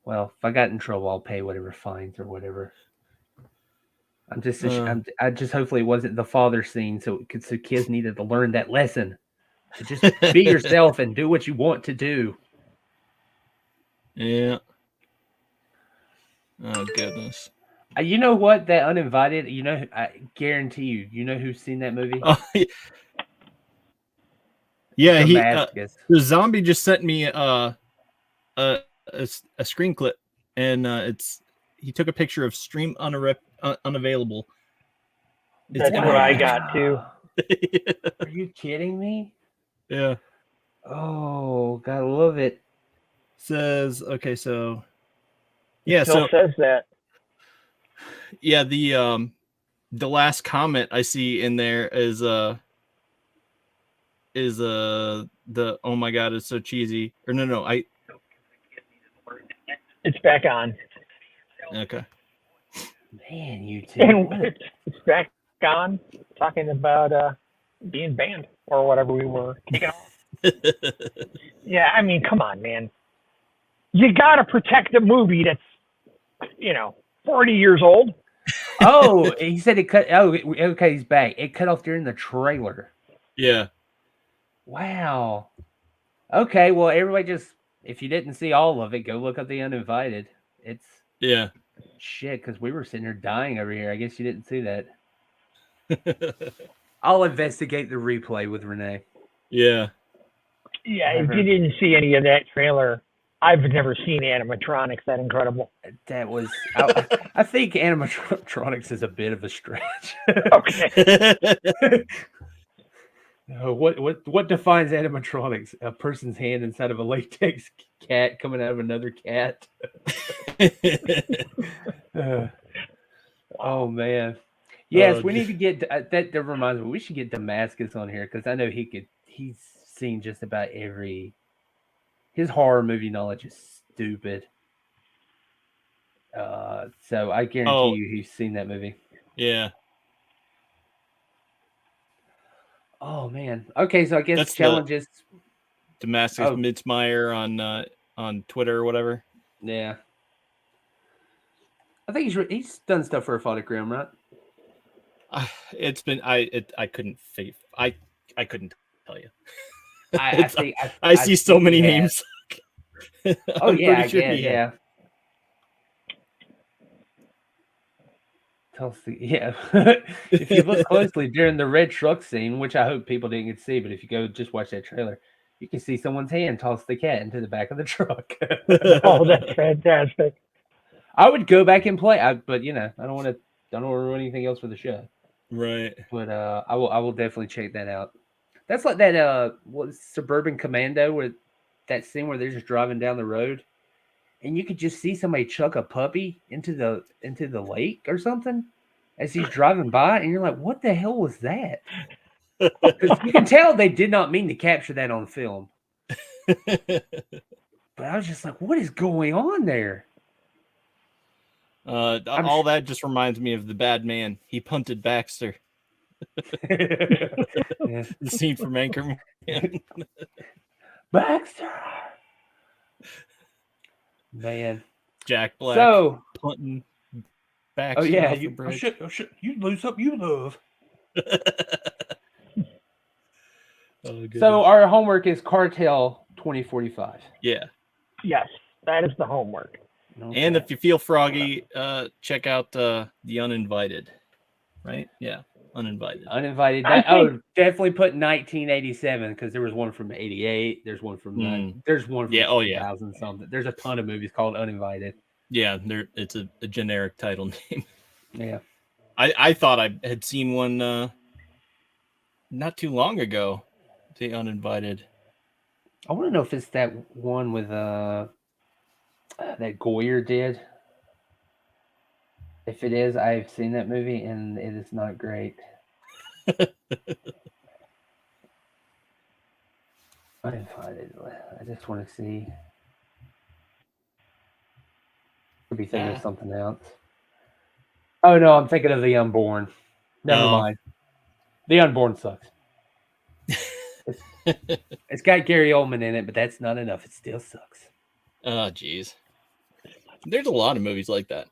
Well, if I got in trouble, I'll pay whatever fines or whatever. I just hopefully it wasn't the father scene, so kids needed to learn that lesson. To just be yourself and do what you want to do. Yeah. Oh goodness. You know what? That Uninvited. You know, I guarantee you. You know who's seen that movie? Oh, yeah, Damascus. the zombie just sent me a screen clip, and he took a picture of stream unavailable. That's what I got too. Are you kidding me? Yeah. Oh, gotta love it. Says okay, so It still says that. Yeah, the last comment I see in there is the oh my god, it's so cheesy. Or no, it's back on. Okay. Man, you two. And it's back on talking about being banned or whatever we were taking off. Yeah, I mean, come on, man. You gotta protect a movie that's 40 years old. Oh, he said it cut. Oh, okay, he's back. It cut off during the trailer. Yeah. Wow. Okay, well, everybody just, if you didn't see all of it, go look up The Uninvited. It's shit, because we were sitting here dying over here. I guess you didn't see that. I'll investigate the replay with Renee. Yeah. Yeah, if you didn't see any of that trailer, I've never seen animatronics that incredible. That was, I think animatronics is a bit of a stretch. Okay. What defines animatronics? A person's hand inside of a latex cat coming out of another cat. Oh man, yes, we need to get that. That reminds me, we should get Damascus on here because I know he's seen just about every. His horror movie knowledge is stupid. So I guarantee you he's seen that movie. Yeah. Oh man. Okay, so I guess That's challenges. Damascus Mitzmeyer on Twitter or whatever. Yeah. I think he's done stuff for a Photogram, right? It's been I couldn't I couldn't tell you. I see so many names. Oh yeah, yeah. Yeah. If you look closely during the red truck scene, which I hope people didn't get to see, but if you go just watch that trailer, you can see someone's hand toss the cat into the back of the truck. Oh, that's fantastic. I would go back and play, but I don't want to ruin anything else for the show. Right. But I will definitely check that out. That's like that Suburban Commando, where that scene where they're just driving down the road, and you could just see somebody chuck a puppy into the lake or something as he's driving by, and you're like, "What the hell was that?" Because you can tell they did not mean to capture that on film. But I was just like, "What is going on there?" All that just reminds me of The Bad Man. He punted Baxter. The scene from Anchorman. Baxter. Man. Jack Black. So punting Baxter. Oh yeah, you lose something you love. Good. So our homework is Cartel 2045. Yeah. Yes, that is the homework. Okay. And if you feel froggy, check out The Uninvited. Right? Yeah. Uninvited. Definitely put 1987 because there was one from 88. There's one from there's one from 2000 something. There's a ton of movies called Uninvited. Yeah, it's a generic title name. Yeah. I thought I had seen one not too long ago. The Uninvited. I want to know if it's that one with that Goyer did. If it is, I've seen that movie and it is not great. Uninvited. I just want to see. Could be thinking of something else. Oh no, I'm thinking of The Unborn. Never mind. The Unborn sucks. It's got Gary Oldman in it, but that's not enough. It still sucks. Oh, geez. There's a lot of movies like that.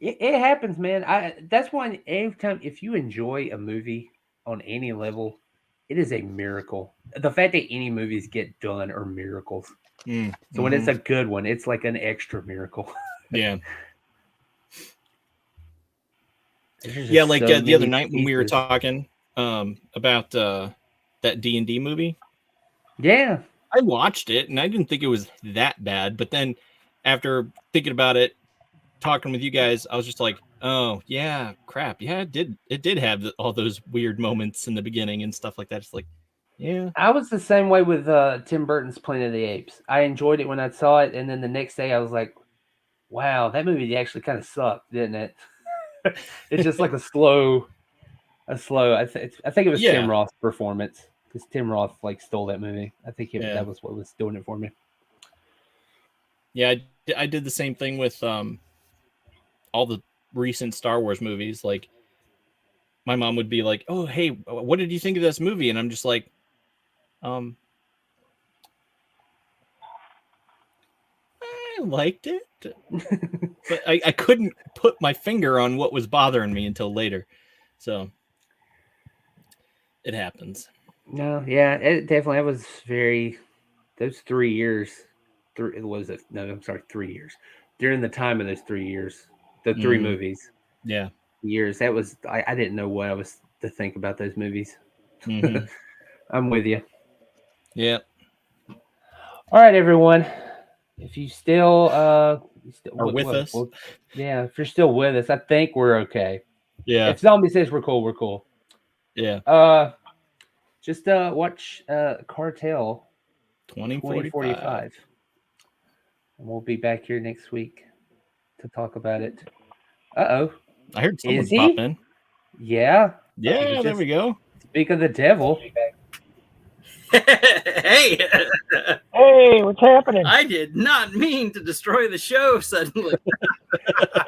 It happens, man. That's why every time, if you enjoy a movie on any level, it is a miracle. The fact that any movies get done are miracles. So when it's a good one, it's like an extra miracle. Yeah. Yeah, like the other night when we were talking about that D&D movie. Yeah. I watched it and I didn't think it was that bad, but then after thinking about it, talking with you guys, I was just like, oh yeah, crap. Yeah, it did have all those weird moments in the beginning and stuff like that. It's like, yeah. I was the same way with Tim Burton's Planet of the Apes. I enjoyed it when I saw it, and then the next day I was like, wow, that movie actually kind of sucked, didn't it? It's just like a slow. I think it was Tim Roth's performance, because Tim Roth like stole that movie. I think that was what was doing it for me. Yeah, I did the same thing with all the recent Star Wars movies. Like, my mom would be like, "Oh, hey, what did you think of this movie?" And I'm just like, I liked it, but I couldn't put my finger on what was bothering me until later. So it happens. No, yeah, it definitely. It was those 3 years. 3 was it? No, I'm sorry, 3 years. During the time of those 3 years, the 3 movies. Yeah, years. That was I didn't know what I was to think about those movies. Mm-hmm. I'm with you. Yeah. All right, everyone. If you still are with us, yeah. If you're still with us, I think we're okay. Yeah. If Zombie says we're cool, we're cool. Yeah. Just watch Cartel 2045. And we'll be back here next week to talk about it. Uh-oh. I heard someone pop in. Yeah. Yeah, there we go. Speak of the devil. Hey. Hey, what's happening? I did not mean to destroy the show suddenly.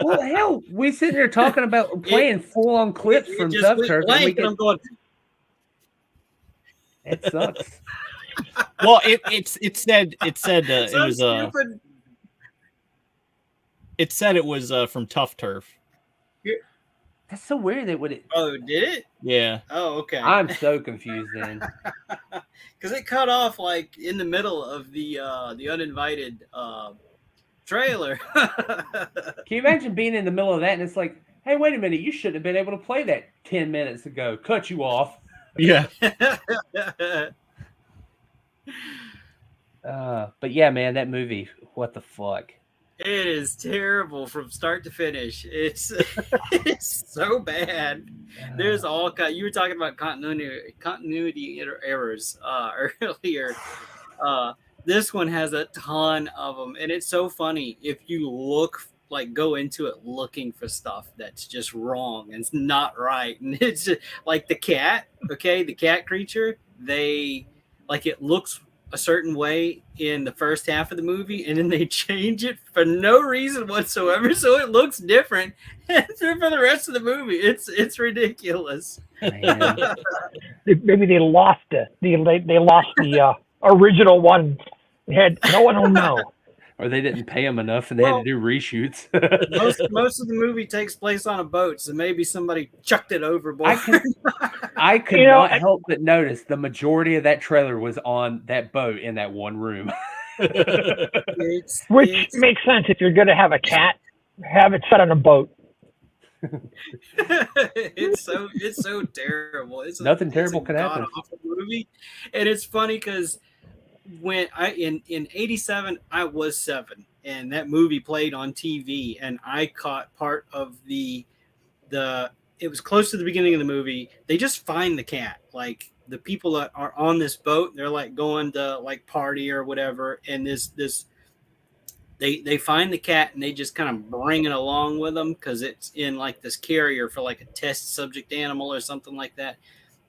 Well, hell, we sitting here talking about playing full-on clips from Tuff Turf. And I'm going, it sucks. Well, it said it was stupid. It said it was from Tuff Turf. That's so weird. That would it? Oh, did it? Yeah. Oh, okay. I'm so confused then. Because it cut off like in the middle of the uninvited trailer. Can you imagine being in the middle of that and it's like, hey, wait a minute, you shouldn't have been able to play that 10 minutes ago. Cut you off. Yeah. But yeah, man, that movie, what the fuck? It is terrible from start to finish. It's so bad. There's all kind. You were talking about continuity errors earlier. This one has a ton of them, and it's so funny if you go into it looking for stuff that's just wrong and it's not right. And it's just, like the cat. Okay, the cat creature. It looks a certain way in the first half of the movie, and then they change it for no reason whatsoever, so it looks different for the rest of the movie. It's ridiculous. Maybe they lost it. They lost the original one. No one will know. Or they didn't pay them enough and they had to do reshoots. most of the movie takes place on a boat, so maybe somebody chucked it overboard. I could not help but notice the majority of that trailer was on that boat in that one room. Which makes sense. If you're going to have a cat, have it set on a boat. It's so terrible. Nothing terrible could happen. Movie, and it's funny because when in 87 I was 7 and that movie played on TV and I caught part of the it was close to the beginning of the movie. They just find the cat, like the people that are on this boat, they're like going to like party or whatever, and they find the cat and they just kind of bring it along with them because it's in like this carrier for like a test subject animal or something like that.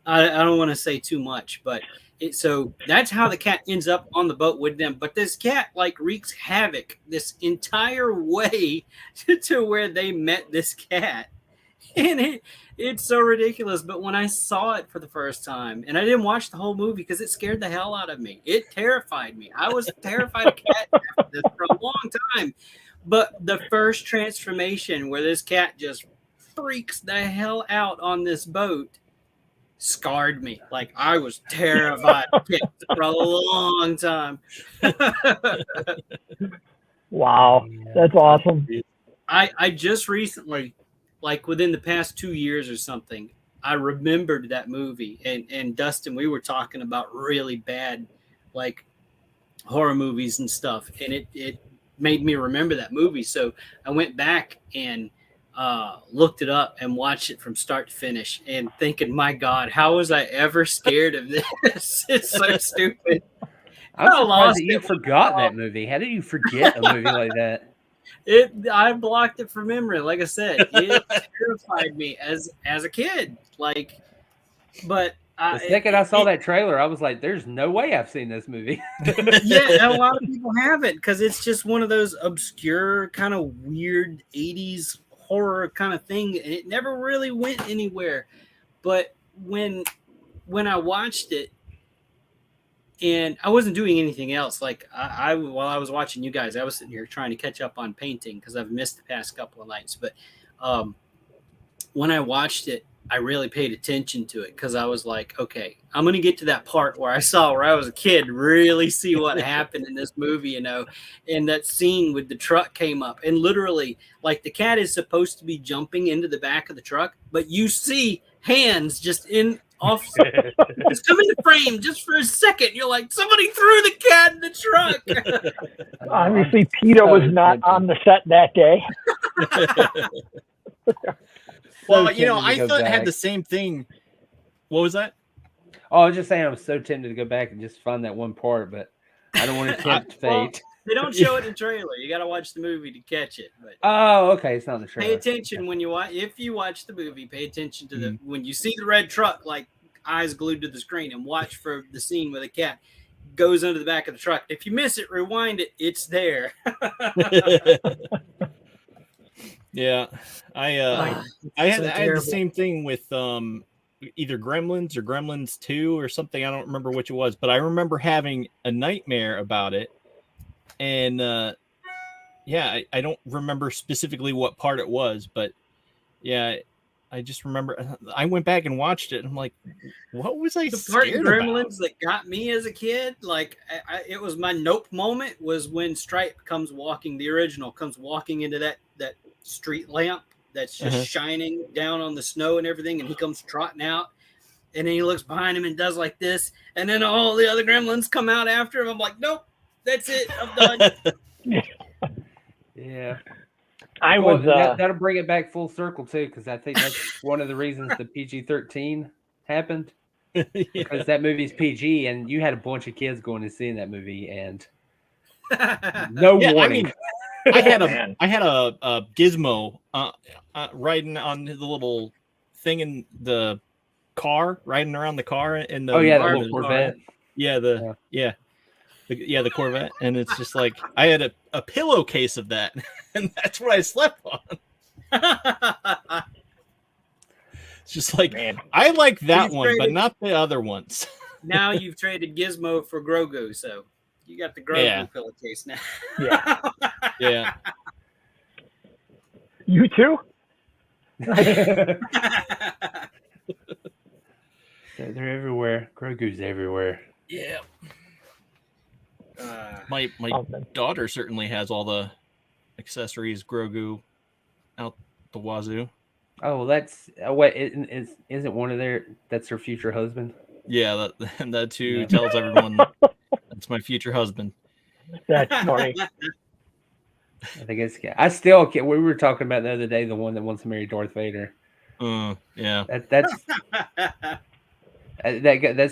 I don't want to say too much, but so that's how the cat ends up on the boat with them. But this cat like wreaks havoc this entire way to where they met this cat. And it's so ridiculous. But when I saw it for the first time, and I didn't watch the whole movie because it scared the hell out of me. It terrified me. I was terrified of cats after this for a long time. But the first transformation where this cat just freaks the hell out on this boat scarred me. Like I was terrified of cats for a long time. Wow, that's awesome. I just recently like within the past 2 years or something, I remembered that movie. And Dustin, we were talking about really bad, like horror movies and stuff, and it made me remember that movie. So I went back and looked it up and watched it from start to finish, and thinking, my God, how was I ever scared of this? It's so stupid. I'm surprised that you forgot that movie. How did you forget a movie like that? I blocked it from memory. Like I said, it terrified me as a kid. Like, but the second I saw that trailer, I was like, "There's no way I've seen this movie." Yeah, a lot of people haven't, because it's just one of those obscure, kind of weird '80s horror kind of thing, and it never really went anywhere. But when I watched it, and I wasn't doing anything else, like I while I was watching you guys, I was sitting here trying to catch up on painting because I've missed the past couple of nights. But when I watched it, I really paid attention to it, because I was like, okay, I'm going to get to that part where I was a kid, really see what happened in this movie, you know. And that scene with the truck came up, and literally, like, the cat is supposed to be jumping into the back of the truck, but you see hands just off, just come into frame just for a second. You're like, somebody threw the cat in the truck. Obviously, PETA was not on the set that day. Well, you know, I thought I had the same thing. What was that? Oh, I was just saying I was so tempted to go back and just find that one part, but I don't want to tempt fate. They don't show it in the trailer. You got to watch the movie to catch it. But oh, okay, it's not in the trailer. Pay attention when you watch. If you watch the movie, pay attention to the when you see the red truck, like eyes glued to the screen, and watch for the scene where the cat goes under the back of the truck. If you miss it, rewind it. It's there. Yeah, I had the same thing with either Gremlins or Gremlins 2 or something. I don't remember which it was, but I remember having a nightmare about it. And yeah, I don't remember specifically what part it was, but yeah, I just remember I went back and watched it, and I'm like, what was I the part scared of Gremlins about? that got me as a kid? Like, it was my nope moment was when Stripe comes walking, the original comes walking into that street lamp that's just shining down on the snow and everything, and he comes trotting out, and then he looks behind him and does like this, and then all the other gremlins come out after him. I'm like, nope, that's it, I'm done. Yeah, that'll bring it back full circle too, because I think that's one of the reasons the PG-13 happened. Because that movie's PG, and you had a bunch of kids going and seeing that movie, and no warning. I had a gizmo riding on the little thing in the car, riding around the car in the the little Corvette. The Corvette, and it's just like I had a pillowcase of that, and that's what I slept on. It's just like, man, I like that one, but not the other ones. Now you've traded Gizmo for Grogu, so you got the Grogu pillowcase now. Yeah. Yeah. You too? They're everywhere. Grogu's everywhere. Yeah. My daughter certainly has all the accessories Grogu out the wazoo. Oh, that's what isn't one of that's her future husband? Yeah, that too tells everyone that's my future husband. That's funny. I think I still can't. We were talking about the other day, the one that wants to marry Darth Vader. Yeah. That's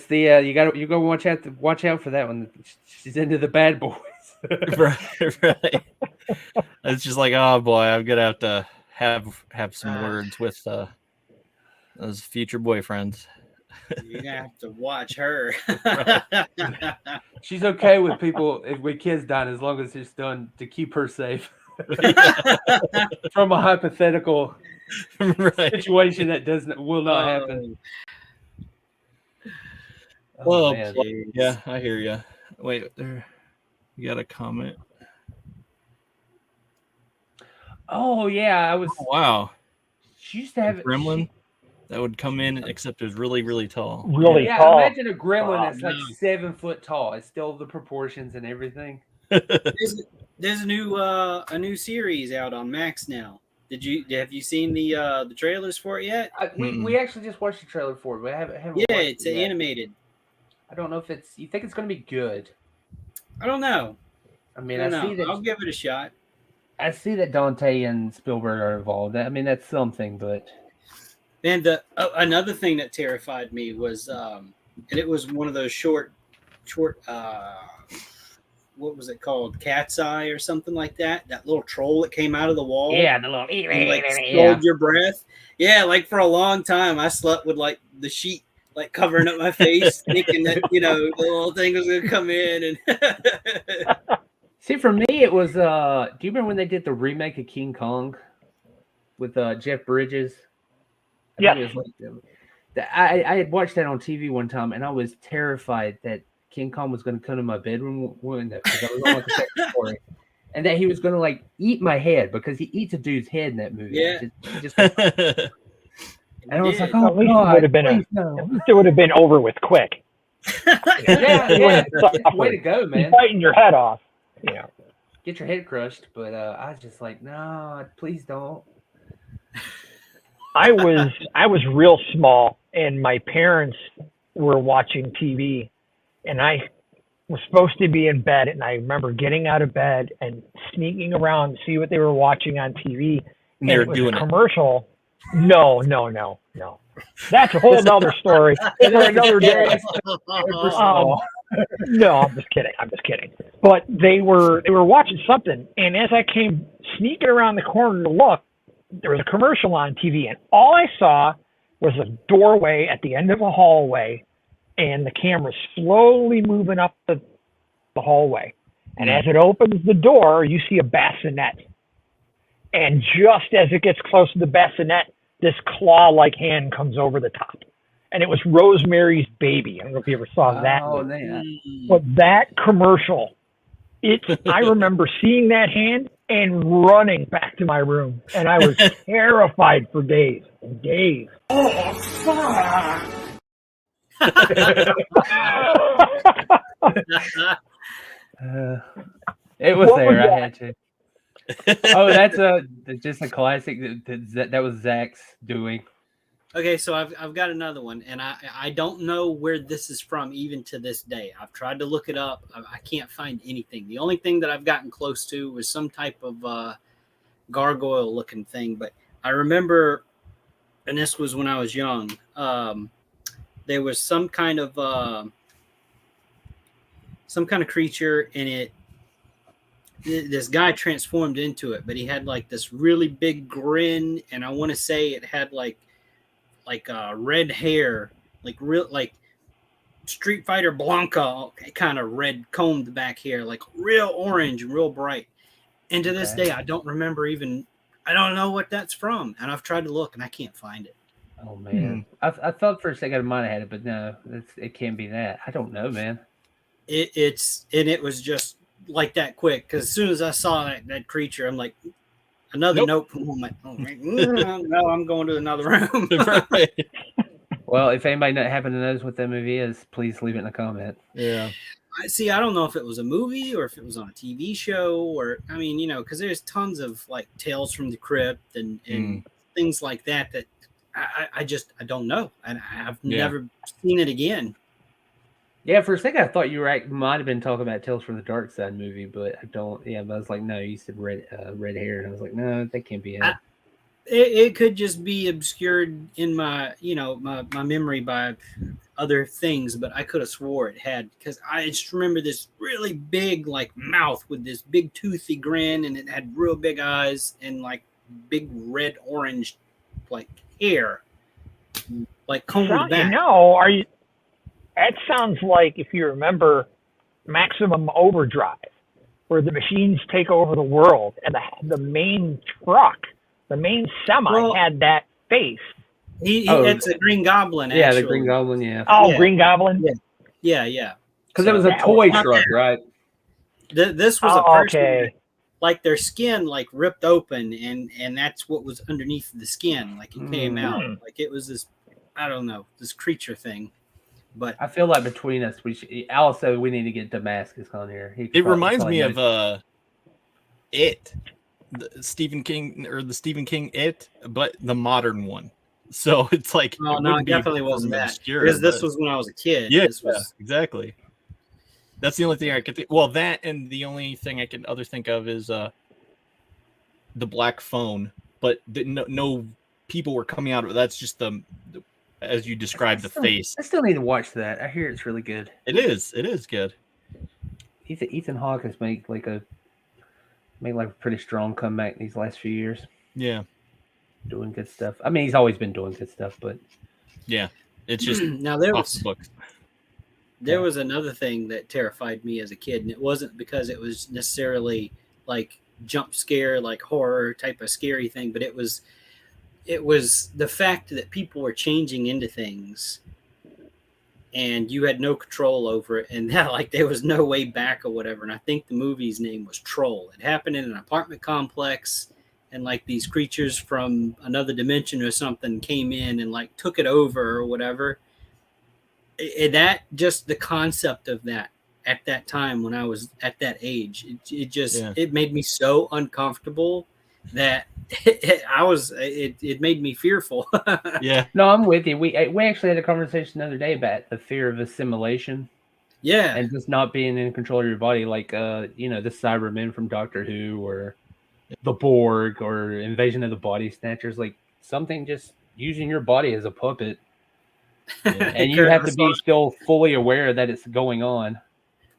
the you go watch out for that one. She's into the bad boys. Right. It's just like, oh boy, I'm gonna have to have some words with those future boyfriends. You have to watch her. She's okay with kids dying as long as it's done to keep her safe from a hypothetical situation that will not happen. Oh, yeah, I hear you. Wait, there, you got a comment? Oh yeah, wow. She used to have Gremlin that would come in, except it was really, really tall. Really tall. Imagine a gremlin that's like 7 foot tall. It's still the proportions and everything. There's a new series out on Max now Have you seen the trailers for it yet? We actually just watched the trailer for it. We haven't Yeah, watched it's it yet. animated. I don't know if it's. You think it's going to be good? I don't know. I mean, I see that. I'll give it a shot. I see that Dante and Spielberg are involved. I mean, that's something, but. And another thing that terrified me was, and it was one of those short, what was it called? Cat's eye or something like that. That little troll that came out of the wall. Yeah, the little and, like stole your breath. Yeah, like for a long time, I slept with like the sheet like covering up my face, thinking that the little thing was gonna come in. And see, for me, it was. Do you remember when they did the remake of King Kong with Jeff Bridges? Yeah. I had watched that on TV one time, and I was terrified that King Kong was going to come to my bedroom window because I was on like a second story, and that he was going to like eat my head because he eats a dude's head in that movie. Yeah. And I was like, at least it would have been over with quick. yeah, way to go, man! Biting your head off, Get your head crushed, but I was just like, no, please don't. I was real small, and my parents were watching TV, and I was supposed to be in bed, and I remember getting out of bed and sneaking around to see what they were watching on TV. And they were doing a commercial. No. That's a whole nother story for another day. No, I'm just kidding. But they were watching something, and as I came sneaking around the corner to look, there was a commercial on TV, and all I saw was a doorway at the end of a hallway, and the camera slowly moving up the hallway. And as it opens the door, you see a bassinet. And just as it gets close to the bassinet, this claw-like hand comes over the top. And it was Rosemary's Baby. I don't know if you ever saw that. Oh, man. But that commercial, I remember seeing that hand and running back to my room. And I was terrified for days and days. Oh, fuck! It was there. I had to. Oh, that's just a classic. That was Zach's doing. Okay, so I've got another one, and I don't know where this is from even to this day. I've tried to look it up. I can't find anything. The only thing that I've gotten close to was some type of gargoyle-looking thing. But I remember, and this was when I was young, there was some kind of creature, and this guy transformed into it, but he had like this really big grin, and I want to say it had like red hair, like Street Fighter Blanca kind of red combed back hair, like real orange and real bright. And to this day, I don't know what that's from. And I've tried to look and I can't find it. Oh man. I thought for a second I might have had it, but no, it can't be that. I don't know, man. It was just like that quick. Cause as soon as I saw that creature, I'm like, another note from home. No, I'm going to another room. Well, if anybody happen to knows what that movie is, please leave it in the comment. Yeah. I don't know if it was a movie or if it was on a TV show, or I mean, because there's tons of like Tales from the Crypt and things like that I don't know, and I've never seen it again. Yeah, for a second I thought you might have been talking about Tales from the Dark Side movie, but I don't. Yeah, but I was like, no, you said red hair, and I was like, no, that can't be it. It could just be obscured in my my memory by other things, but I could have swore it had, because I just remember this really big like mouth with this big toothy grin, and it had real big eyes and like big red orange like hair, like combed back. That sounds like, if you remember, Maximum Overdrive, where the machines take over the world, and the main truck, the main semi, had that face. It's a Green Goblin. Yeah, actually. The Green Goblin. Yeah. Oh, yeah. Green Goblin. Yeah. Because it was a toy truck, right? This was a person. Okay. Like their skin like ripped open, and that's what was underneath the skin. Like it came out. Like it was this, I don't know, this creature thing. But I feel like between us, we need to get Damascus on here. It reminds me of It. the Stephen King It, but the modern one. So it's like it definitely wasn't that. Obscure, because this was when I was a kid. Yeah, this was exactly. That's the only thing I could think. Well, that and the only thing I can think of is the Black Phone. But no people were coming out of it. That's just the as you described, the face. I still need to watch that. I hear it's really good. It is good. Ethan Hawke has made a pretty strong comeback these last few years. Yeah, doing good stuff. I mean, he's always been doing good stuff, but yeah, it's just now there was another thing that terrified me as a kid, and it wasn't because it was necessarily like jump scare, like horror type of scary thing, but it was the fact that people were changing into things and you had no control over it, and that like there was no way back or whatever. And I think the movie's name was Troll. It happened in an apartment complex, and like these creatures from another dimension or something came in and like took it over or whatever. That just the concept of that at that time when I was at that age, it made me so uncomfortable that it made me fearful. Yeah. No, I'm with you. We actually had a conversation the other day about the fear of assimilation. Yeah. And just not being in control of your body, like the Cybermen from Doctor Who or the Borg or Invasion of the Body Snatchers, like something just using your body as a puppet. Yeah. And you have to be still fully aware that it's going on.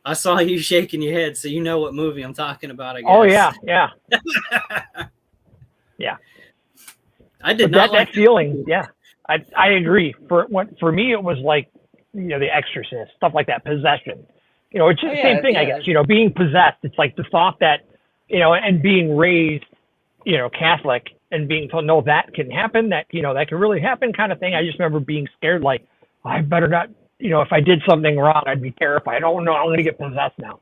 I saw you shaking your head, so you know what movie I'm talking about, I guess. Oh, yeah. Yeah. I did not like that feeling. Yeah, I agree. For me, it was like, The Exorcist, stuff like that, possession. It's just the same thing, I guess. Being possessed, it's like the thought that, and being raised, Catholic and being told, no, that can happen, that can really happen kind of thing. I just remember being scared, like, I better not, if I did something wrong, I'd be terrified. Oh, no, I'm going to get possessed now.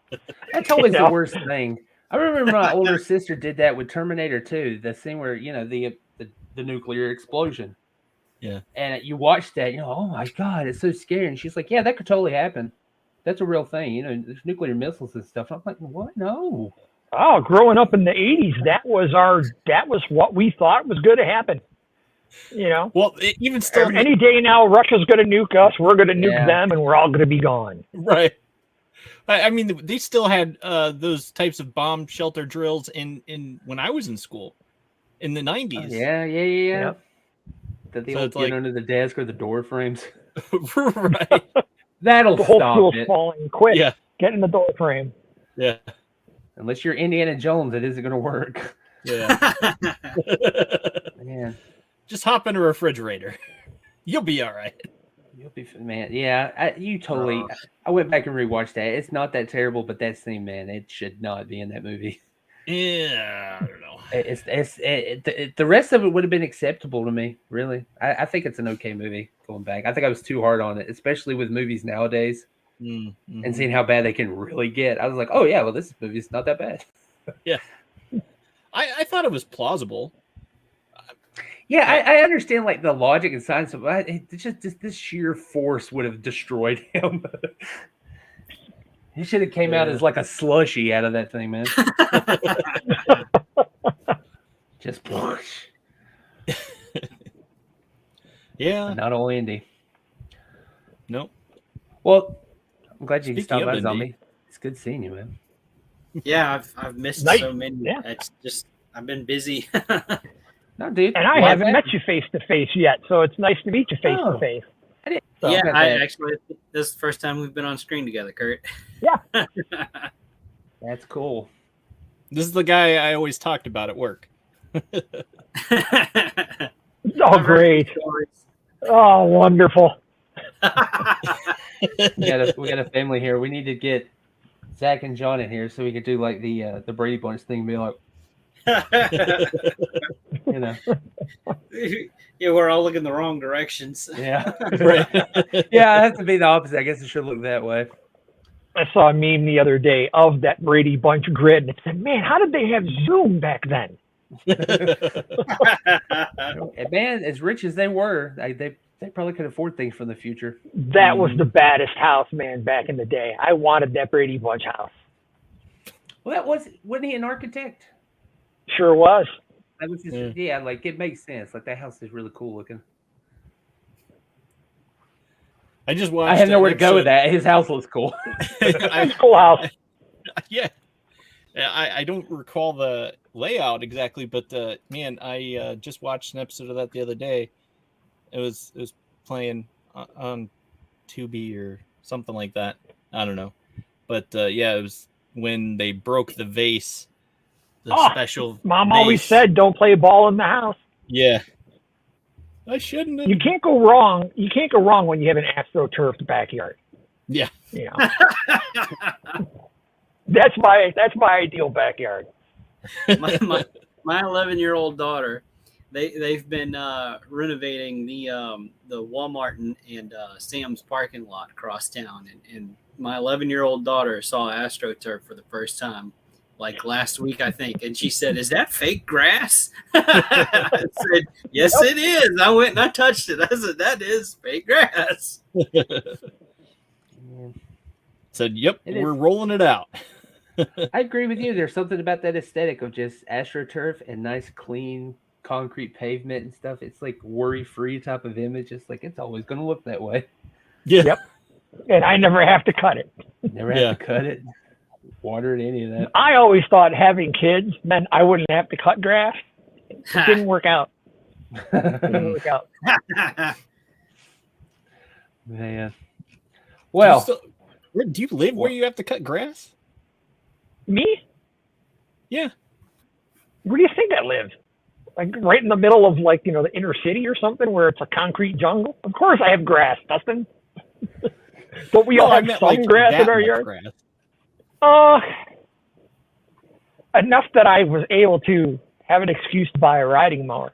That's always the worst thing. I remember my older sister did that with Terminator 2, the scene where, the nuclear explosion. Yeah. And you watch that, oh my God, it's so scary. And she's like, yeah, that could totally happen. That's a real thing. There's nuclear missiles and stuff. I'm like, what? No. Oh, growing up in the 80s, that was what we thought was going to happen. Well, even still, any day now, Russia's going to nuke us. We're going to nuke them, and we're all going to be gone. Right. I mean, they still had those types of bomb shelter drills in when I was in school in the 90s. Yeah. Yep. That they all get under the desk or the door frames. Right. That'll the whole stop school's it. falling quick. Yeah. Get in the door frame. Yeah. Unless you're Indiana Jones, it isn't going to work. Yeah. Man. Just hop in a refrigerator. You'll be all right. You'll be, man. Yeah, I went back and rewatched that. It's not that terrible, but that scene, man, it should not be in that movie. Yeah, I don't know. The rest of it would have been acceptable to me, really. I think it's an okay movie going back. I think I was too hard on it, especially with movies nowadays and seeing how bad they can really get. I was like, oh, yeah, well, this movie's not that bad. Yeah. I thought it was plausible. Yeah, I understand like the logic and science, but it's just this sheer force would have destroyed him. He should have came out as like a slushy out of that thing, man. Just push. Yeah. Not all Indy. Nope. Well, I'm glad you Speaking stopped by, of Zombie. It's good seeing you, man. Yeah, I've missed so many. Yeah. It's just I've been busy. No, dude. And I haven't met you face to face yet, so it's nice to meet you face to face. Yeah, actually, this is the first time we've been on screen together, Kurt. Yeah. That's cool. This is the guy I always talked about at work. Oh, great. Oh, wonderful. We got a family here. We need to get Zach and John in here so we could do like the Brady Bunch thing and be like, Yeah, we're all looking the wrong directions. Yeah. Right. Yeah, it has to be the opposite. I guess it should look that way. I saw a meme the other day of that Brady Bunch grid, and it said, man, how did they have Zoom back then? Man, as rich as they were, they probably could afford things from the future. That was the baddest house, man, back in the day. I wanted that Brady Bunch house. Well, wasn't he an architect? Sure was. That was just, like it makes sense. Like that house is really cool looking. I just watched. I have nowhere to go with that. His house looks cool. It's a cool house. Yeah. I don't recall the layout exactly, but man, I just watched an episode of that the other day. It was playing on Tubi or something like that. I don't know, but it was when they broke the vase. The special. Mom vase. always said, "Don't play ball in the house." Yeah. I shouldn't have. You can't go wrong. You can't go wrong when you have an AstroTurfed backyard. Yeah. You know. That's my ideal backyard. My 11-year-old daughter, they've been renovating the Walmart and Sam's parking lot across town, and my 11-year-old daughter saw AstroTurf for the first time, like last week, I think, and she said, "Is that fake grass?" I said, "Yes, It is." I went and I touched it. I said, "That is fake grass." Said, "Yep, we're rolling it out." I agree with you. There's something about that aesthetic of just AstroTurf and nice, clean concrete pavement and stuff. It's like worry-free type of image. It's like it's always going to look that way. Yeah. Yep. And I never have to cut it. Never have to cut it, water it, any of that. I always thought having kids meant I wouldn't have to cut grass. It didn't work out. Didn't work out. Man. Well, do you live where you have to cut grass? Me? Yeah. Where do you think I live? Like right in the middle of like, the inner city or something where it's a concrete jungle? Of course I have grass, Dustin. But we all have some grass in our yard. Grass. Enough that I was able to have an excuse to buy a riding mower.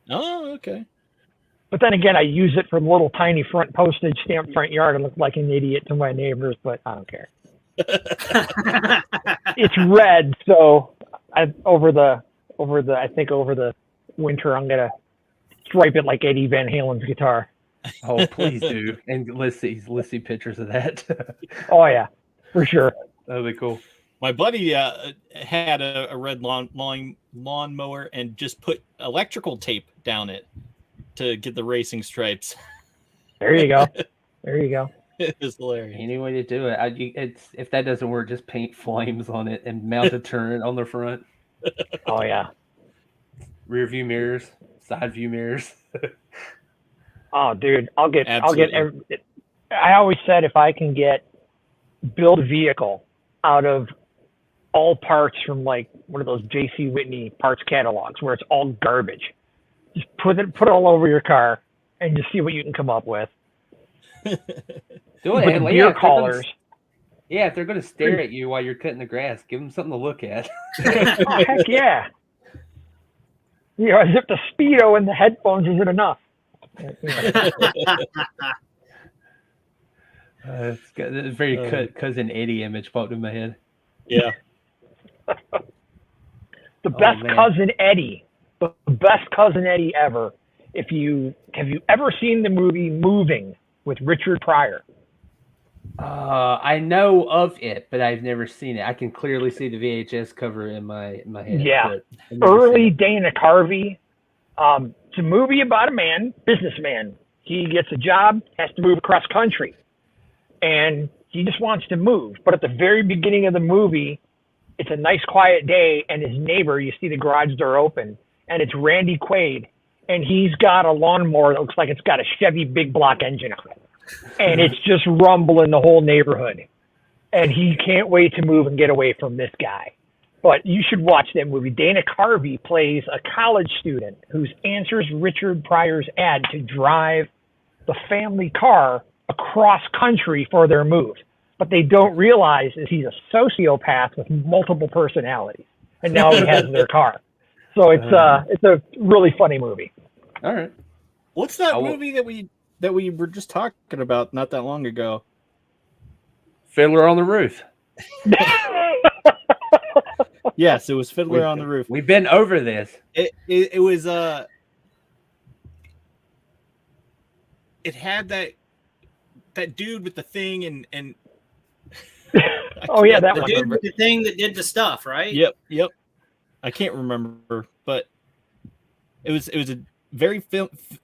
Oh, okay. But then again, I use it for the little tiny front postage stamp front yard and look like an idiot to my neighbors, but I don't care. It's red, so I think over the winter I'm gonna stripe it like Eddie Van Halen's guitar. Oh, please do, and let's see pictures of that. Oh yeah, for sure. That'd be cool. My buddy had a red lawn mower and just put electrical tape down it to get the racing stripes. There you go. There you go. It was hilarious. Any way to do it. If that doesn't work, just paint flames on it and mount a turret on the front. Oh yeah. Rear view mirrors, side view mirrors. Oh dude, I always said if I can build a vehicle out of all parts from like one of those J.C. Whitney parts catalogs where it's all garbage, just put it all over your car and just see what you can come up with. Do it. With beer collars. If they're going to stare at you while you're cutting the grass, give them something to look at. Oh, heck yeah. As if the Speedo and the headphones isn't enough. It's got a very Cousin Eddie image popped in my head. Yeah. The best Cousin Eddie. The best Cousin Eddie ever. Have you ever seen the movie Moving with Richard Pryor? I know of it, but I've never seen it. I can clearly see the VHS cover in my head. Yeah. Early Dana Carvey. It's a movie about a businessman. He gets a job, has to move across country. And he just wants to move. But at the very beginning of the movie, it's a nice quiet day, and his neighbor, you see the garage door open, and it's Randy Quaid. And he's got a lawnmower that looks like it's got a Chevy big block engine on it. And it's just rumbling the whole neighborhood. And he can't wait to move and get away from this guy. But you should watch that movie. Dana Carvey plays a college student who answers Richard Pryor's ad to drive the family car across country for their move. But they don't realize is he's a sociopath with multiple personalities. And now he has their car. So it's a really funny movie. All right. What's that movie that we were just talking about not that long ago? Fiddler on the Roof. Yes, it was Fiddler on the Roof. We've been over this. It was it had that dude with the thing and oh yeah, that the one. dude with the thing that did the stuff, right? Yep. I can't remember, but it was a very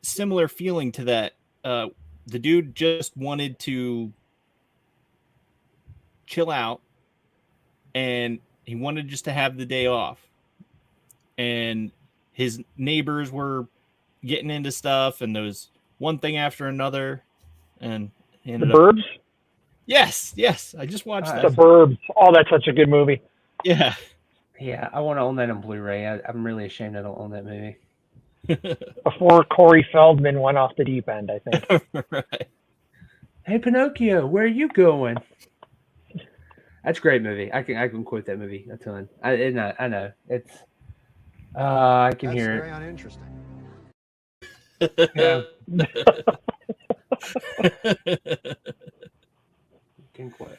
similar feeling to that. The dude just wanted to chill out, and he wanted just to have the day off. And his neighbors were getting into stuff, and there was one thing after another, and he ended The Burbs? Yes. I just watched that. The Burbs. Oh, that's such a good movie. Yeah. Yeah, I want to own that on Blu-ray. I'm really ashamed I don't own that movie. Before Corey Feldman went off the deep end, I think. Right. Hey, Pinocchio, where are you going? That's a great movie. I can quote that movie a ton. I know. It's I can hear it. Very uninteresting. Yeah.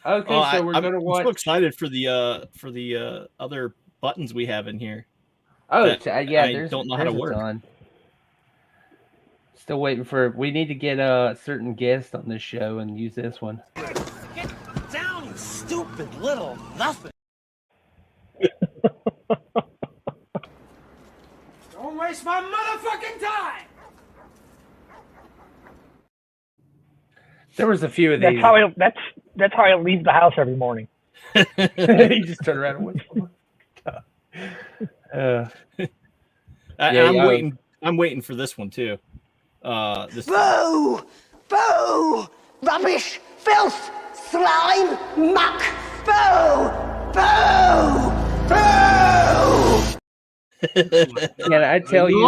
Okay, so we're gonna watch. I'm so excited for the other buttons we have in here. Oh, yeah. I don't know how to work. Ton. Still waiting for. We need to get a certain guest on this show and use this one. Get down, you stupid little nothing. Don't waste my motherfucking time. There was a few of these. That's how I leave the house every morning. You just turn around and wait. I'm waiting for this one too. Boo! Boo! Rubbish! Filth! Slime! Muck! Boo! Boo! Boo! Yeah, I tell you,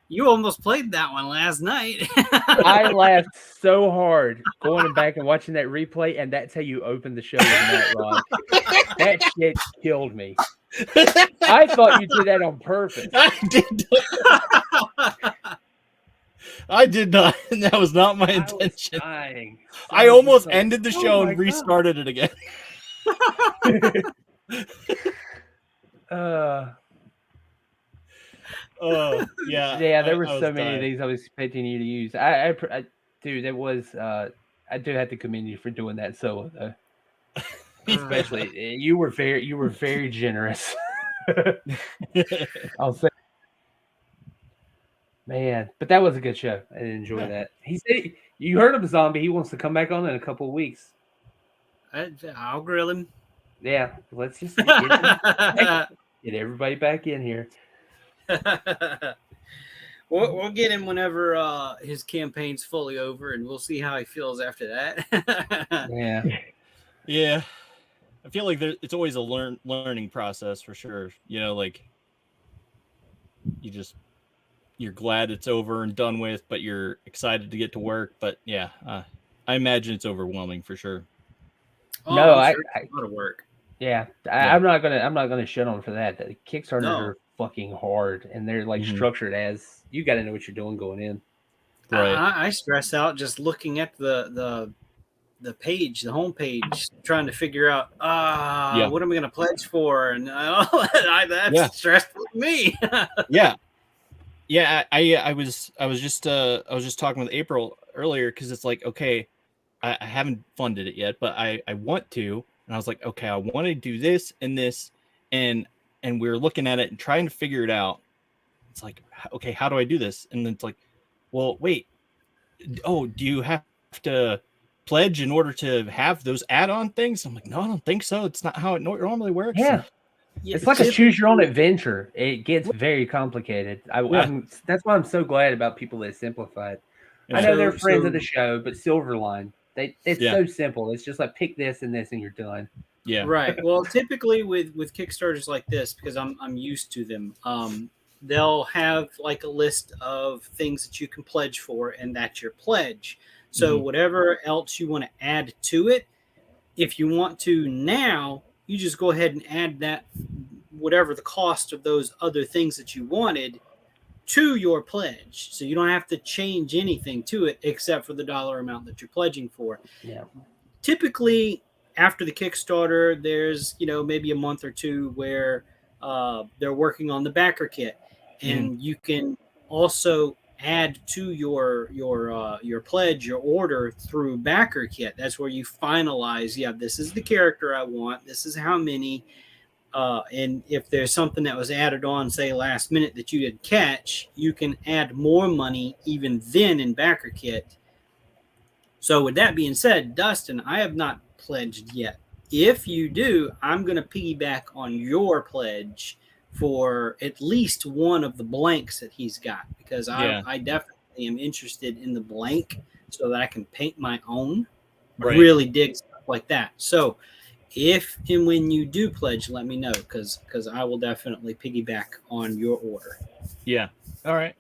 you almost played that one last night. I laughed so hard going back and watching that replay, and that's how you opened the show with Matt Rock. That shit killed me. I thought you did that on purpose. I did not. That was not my intention. I almost ended the show and restarted it again. Yeah, there were so many of these I was expecting you to use. Dude, it was. I do have to commend you for doing that solo though. Especially, you were very generous. I'll say, man, but that was a good show. I enjoyed that. He said you heard of Zombie. He wants to come back on in a couple of weeks. I'll grill him. Yeah, let's just get everybody back in here. We'll get him whenever his campaign's fully over, and we'll see how he feels after that. Yeah. I feel like it's always a learning process for sure. You know, like you're glad it's over and done with, but you're excited to get to work. But yeah, I imagine it's overwhelming for sure. Oh, no, I'm sure it's a lot of work. Yeah, I'm not gonna shit on for that. The Kickstarters are fucking hard, and they're like structured as you got to know what you're doing going in. Right. I stress out just looking at the page, the homepage, trying to figure out what am I going to pledge for, and that's stressful to me. I was just talking with April earlier because it's like, okay, I haven't funded it yet, but I want to, and I was like, okay, I want to do this and this, and we were looking at it and trying to figure it out. It's like, okay, how do I do this? And then it's like, well, wait, do you have to pledge in order to have those add-on things? I'm like, no, I don't think so. It's not how it normally works. Yeah, it's like a choose your own adventure. It gets very complicated. That's why I'm so glad about people that simplify it. I know they're friends of the show, but Silverline, it's so simple. It's just like pick this and this, and you're done. Yeah, right. Well, typically with Kickstarters like this, because I'm used to them, they'll have like a list of things that you can pledge for, and that's your pledge. So whatever else you want to add to it, if you want to now, you just go ahead and add that, whatever the cost of those other things that you wanted, to your pledge. So you don't have to change anything to it except for the dollar amount that you're pledging for. Yeah. Typically, after the Kickstarter, there's maybe a month or two where they're working on the backer kit, and you can also add to your pledge, your order through backer kit. That's where you finalize, this is the character I want, this is how many, And if there's something that was added on, say last minute that you didn't catch, you can add more money even then in backer kit. So with that being said, Dustin, I have not pledged yet. If you do, I'm going to piggyback on your pledge for at least one of the blanks that he's got, because I definitely am interested in the blank so that I can paint my own. Right. Really dig stuff like that. So if and when you do pledge, let me know, because I will definitely piggyback on your order. Yeah. All right.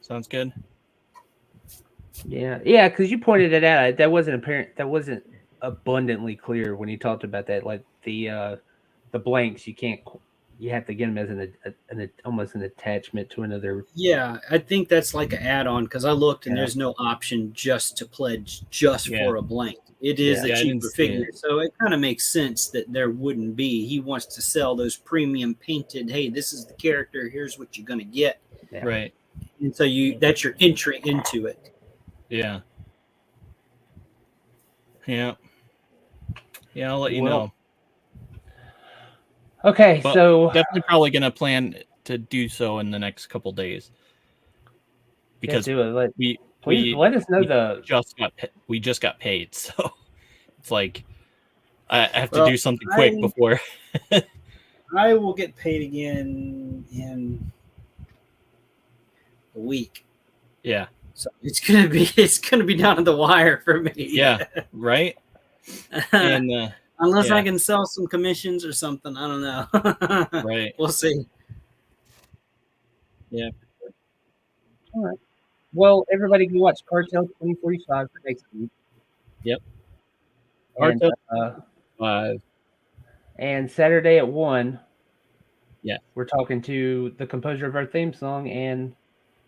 Sounds good. Yeah, because you pointed it out. That wasn't apparent. That wasn't abundantly clear when you talked about that. Like the blanks, you have to get them as an almost an attachment to another. Yeah, I think that's like an add-on, because I looked and there's no option just to pledge just for a blank. It is a cheaper figure, so it kind of makes sense that there wouldn't be. He wants to sell those premium painted. Hey, this is the character. Here's what you're gonna get. Yeah. Right. And so that's your entry into it. Yeah. Yeah. Yeah, I'll let you know. Okay, but so definitely probably gonna plan to do so in the next couple days, because please let us know we just got paid, so it's like I have to do something quick before. I will get paid again in a week. Yeah. So it's gonna be down to the wire for me. Yeah. Right. And unless I can sell some commissions or something, I don't know. Right. We'll see. Yeah. All right. Well, everybody can watch Cartel 2045 for next week. Yep. And, Cartel and Saturday at 1. Yeah. We're talking to the composer of our theme song and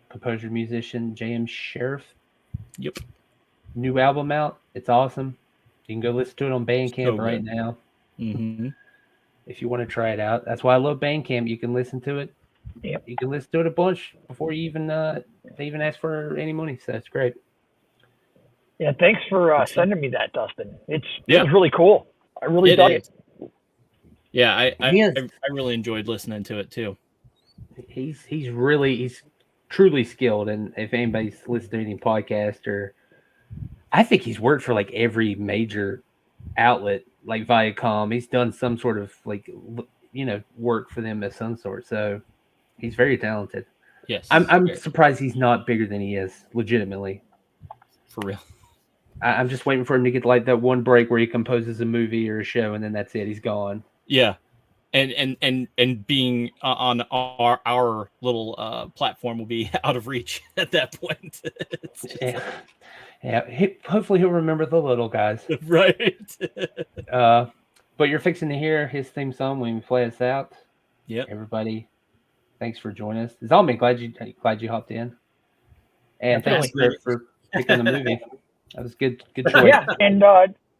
composer musician J.M. Sheriff. Yep. New album out. It's awesome. You can go listen to it on Bandcamp right now. Mm-hmm. If you want to try it out. That's why I love Bandcamp. You can listen to it. Yep. You can listen to it a bunch before you even they even ask for any money. So that's great. Yeah, thanks for sending me that, Dustin. It was really cool. I really dug it. Yeah, I really enjoyed listening to it too. He's truly skilled, and if anybody's listening to any podcast, I think he's worked for like every major outlet, like Viacom. He's done some sort of work for them of some sort. So he's very talented. Yes, I'm surprised he's not bigger than he is. Legitimately, for real. I'm just waiting for him to get like that one break where he composes a movie or a show, and then that's it. He's gone. Yeah, and being on our little platform will be out of reach at that point. Yeah. Hopefully he'll remember the little guys. Right. But you're fixing to hear his theme song when we play us out. Yep. Everybody, thanks for joining us. Zalman, glad you hopped in. And thanks for picking the movie. That was good choice. Yeah, and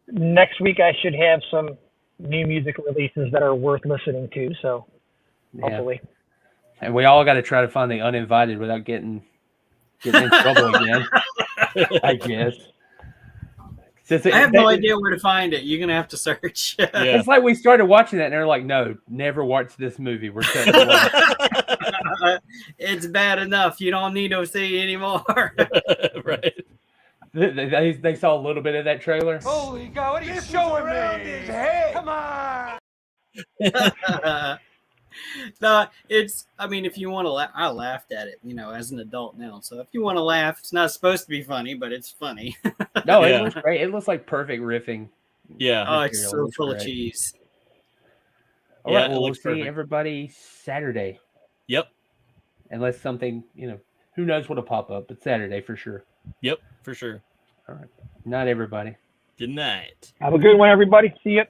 next week I should have some new music releases that are worth listening to. So hopefully. And we all got to try to find the uninvited without getting in trouble again. I guess. I have no idea where to find it. You're gonna have to search. It's like we started watching that, and they're like, "No, never watch this movie. We're cutting it. It's bad enough. You don't need to see anymore." Right. They saw a little bit of that trailer. Holy God! What are you showing me? His head. Come on. No, it's. I mean, if you want to laugh, I laughed at it. As an adult now. So if you want to laugh, it's not supposed to be funny, but it's funny. No, it looks great. It looks like perfect riffing. Yeah. Oh, it's so full of cheese. All right, we'll see everybody Saturday. Yep. Unless something, who knows what'll pop up, but Saturday for sure. Yep, for sure. All right. Night, everybody. Good night. Have a good one, everybody. See you.